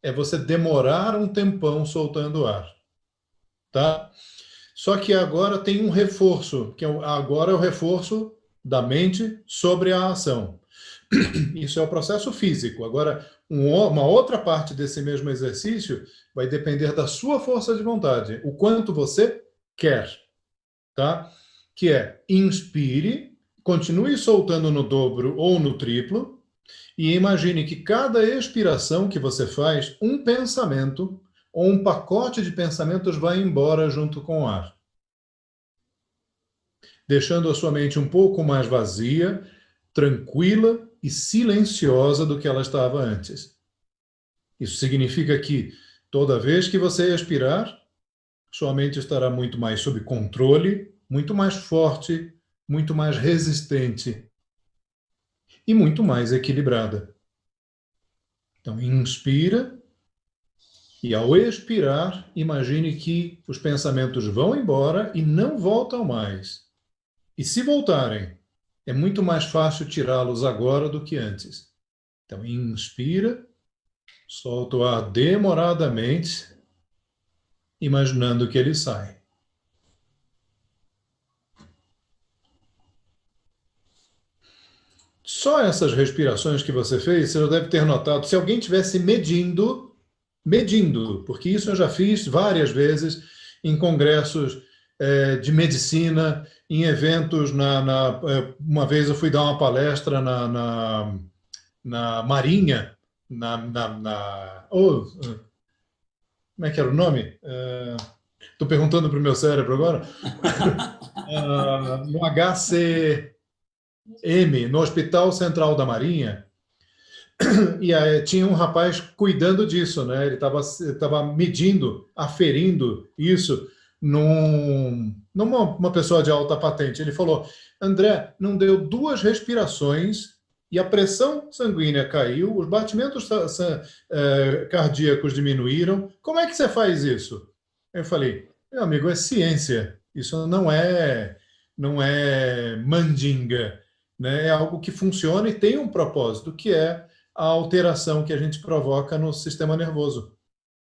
é você demorar um tempão soltando o ar, tá? Só que agora tem um reforço, agora é o reforço da mente sobre a ação. Isso é o processo físico. Agora, uma outra parte desse mesmo exercício vai depender da sua força de vontade, o quanto você quer, tá? Que é, inspire, continue soltando no dobro ou no triplo, e imagine que cada expiração que você faz, um pensamento ou um pacote de pensamentos vai embora junto com o ar, deixando a sua mente um pouco mais vazia, tranquila e silenciosa do que ela estava antes. Isso significa que toda vez que você expirar, sua mente estará muito mais sob controle, muito mais forte, muito mais resistente e muito mais equilibrada. Então, inspira e, ao expirar, imagine que os pensamentos vão embora e não voltam mais. E se voltarem, é muito mais fácil tirá-los agora do que antes. Então, inspira, solta o ar demoradamente, imaginando que ele sai. Só essas respirações que você fez, você já deve ter notado, se alguém tivesse medindo, porque isso eu já fiz várias vezes em congressos de medicina, em eventos, uma vez eu fui dar uma palestra na Marinha, como é que era o nome? Estou perguntando para o meu cérebro agora. No HCM, no Hospital Central da Marinha, e aí tinha um rapaz cuidando disso, né? Ele estava medindo, aferindo isso numa uma pessoa de alta patente. Ele falou: André, não deu 2 respirações e a pressão sanguínea caiu, os batimentos cardíacos diminuíram. Como é que você faz isso? Eu falei: meu amigo, é ciência. Isso não é mandinga, né? É algo que funciona e tem um propósito, que é a alteração que a gente provoca no sistema nervoso.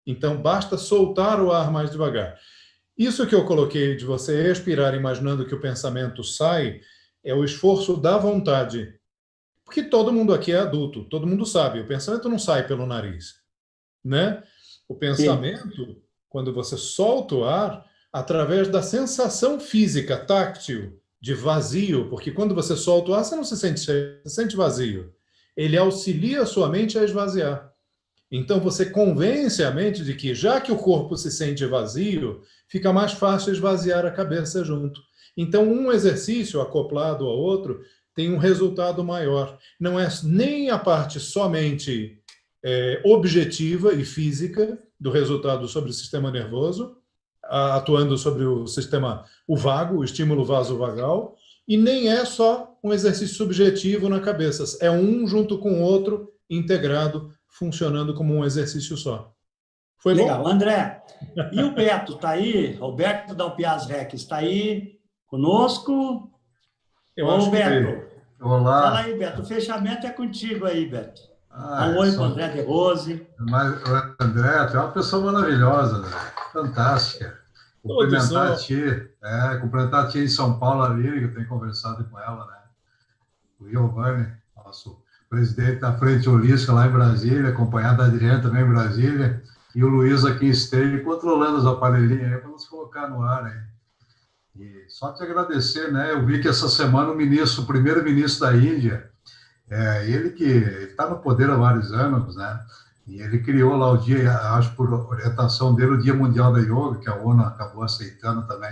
Então, basta soltar o ar mais devagar. Isso que eu coloquei de você expirar imaginando que o pensamento sai, é o esforço da vontade. Porque todo mundo aqui é adulto, todo mundo sabe, o pensamento não sai pelo nariz, né? O Sim. pensamento, quando você solta o ar, através da sensação física, táctil, de vazio, porque quando você solta o ar, você não se sente cheio, você se sente vazio. Ele auxilia a sua mente a esvaziar. Então você convence a mente de que, já que o corpo se sente vazio, fica mais fácil esvaziar a cabeça junto. Então, um exercício acoplado ao outro tem um resultado maior. Não é nem a parte somente objetiva e física do resultado sobre o sistema nervoso, atuando sobre o vago, o estímulo vasovagal, e nem é só um exercício subjetivo na cabeça. É um junto com o outro, integrado, funcionando como um exercício só. Foi Legal. bom? André, e o Beto está aí? Roberto da Alpiaz Rec está aí conosco? Eu Ô, acho que Beto, fala Olá. aí, Beto. O fechamento é contigo aí, Beto. Dá um Ah, oi para o André de Rose. mas, André, tu é uma pessoa maravilhosa, André. Fantástica. todos Cumprimentar a são. ti, cumprimentar a ti em São Paulo ali, que eu tenho conversado com ela, né? O Giovanni, nosso presidente da Frente Holística lá em Brasília, acompanhado da Adriana também em Brasília, e o Luiz aqui em Esteio, controlando os aparelhinhos aí para nos colocar no ar aí. E só te agradecer, né? Eu vi que essa semana o primeiro-ministro da Índia, ele que está no poder há vários anos, né? E ele criou lá o dia, acho por orientação dele, o Dia Mundial da Yoga, que a ONU acabou aceitando também.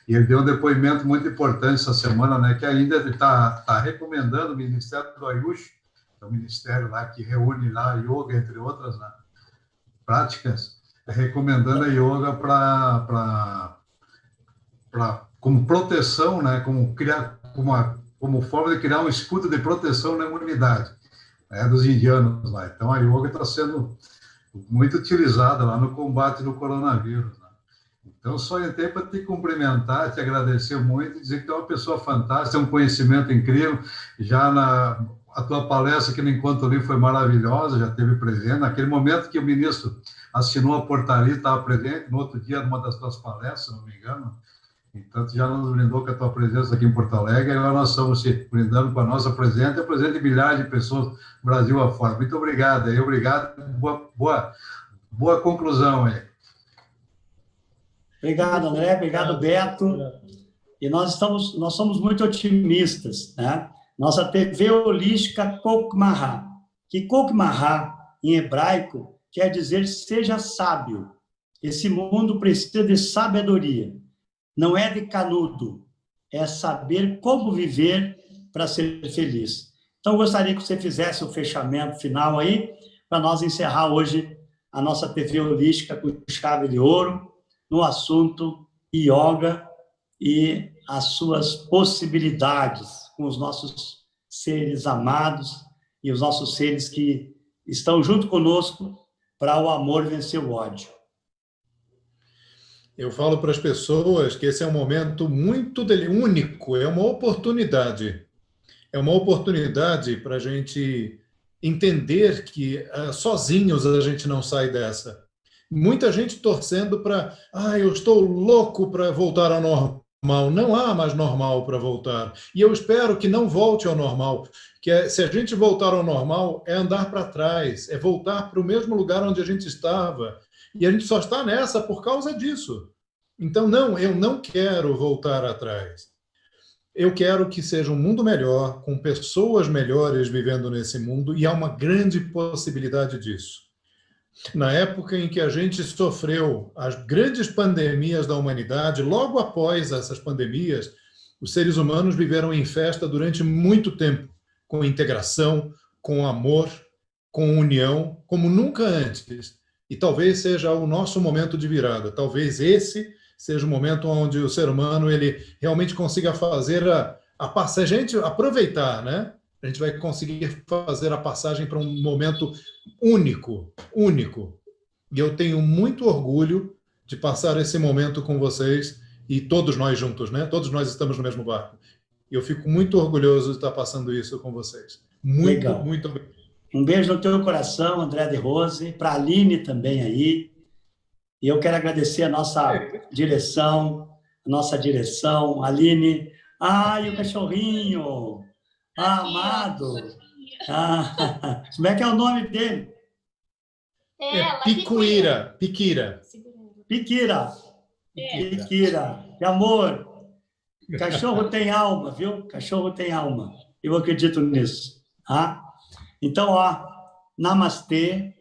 E ele deu um depoimento muito importante essa semana, né? Que ainda está recomendando o Ministério do Ayush, que é o ministério lá que reúne lá yoga, entre outras, né, práticas, recomendando a yoga como proteção, né? Como forma de criar um escudo de proteção na imunidade, né, dos indianos lá. Então, a yoga está sendo muito utilizada lá no combate do coronavírus, né? Então, só entrei para te cumprimentar, te agradecer muito, dizer que tu é uma pessoa fantástica, tem um conhecimento incrível, já a tua palestra aqui no Encontro Livre foi maravilhosa, já teve presente. Naquele momento que o ministro assinou a portaria, estava presente, no outro dia, numa das tuas palestras, se não me engano. Então, tu já nos brindou com a tua presença aqui em Porto Alegre, e agora nós estamos te brindando com a nossa presença e a presença de milhares de pessoas Brasil afora. Muito obrigado aí, obrigado. Boa conclusão aí. Obrigado, André. Obrigado, Beto. E nós somos muito otimistas, né? Nossa TV holística Kokmahá, que Kokmahá, em hebraico, quer dizer seja sábio. Esse mundo precisa de sabedoria. Não é de canudo, é saber como viver para ser feliz. Então, eu gostaria que você fizesse o fechamento final aí, para nós encerrar hoje a nossa TV holística com chave de ouro, no assunto yoga e as suas possibilidades com os nossos seres amados e os nossos seres que estão junto conosco para o amor vencer o ódio. Eu falo para as pessoas que esse é um momento muito único, é uma oportunidade. É uma oportunidade para a gente entender que sozinhos a gente não sai dessa. Muita gente torcendo para, eu estou louco para voltar ao normal. Não há mais normal para voltar. E eu espero que não volte ao normal. Se a gente voltar ao normal, é andar para trás, é voltar para o mesmo lugar onde a gente estava. E a gente só está nessa por causa disso. Então, não, eu não quero voltar atrás. Eu quero que seja um mundo melhor, com pessoas melhores vivendo nesse mundo, e há uma grande possibilidade disso. Na época em que a gente sofreu as grandes pandemias da humanidade, logo após essas pandemias, os seres humanos viveram em festa durante muito tempo, com integração, com amor, com união, como nunca antes. E talvez seja o nosso momento de virada. Talvez esse seja o momento onde o ser humano ele realmente consiga fazer a gente aproveitar, né? A gente vai conseguir fazer a passagem para um momento único. E eu tenho muito orgulho de passar esse momento com vocês e todos nós juntos, né? Todos nós estamos no mesmo barco. E eu fico muito orgulhoso de estar passando isso com vocês. Muito obrigado. Um beijo no teu coração, André de Rose, para a Aline também aí. E eu quero agradecer a nossa direção, Aline. Ai, o cachorrinho! Amado! Como é que é o nome dele? Piquira. Piquira. Que amor! Cachorro tem alma, viu? Cachorro tem alma. Eu acredito nisso. Então, namastê,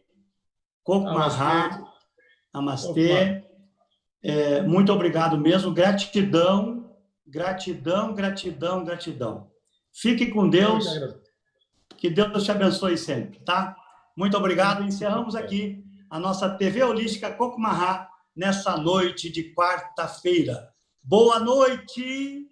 Kokmahá, namastê. Muito obrigado mesmo. Gratidão. Fique com Deus. Que Deus te abençoe sempre, tá? Muito obrigado. Encerramos aqui a nossa TV Holística Kokmahá nessa noite de quarta-feira. Boa noite!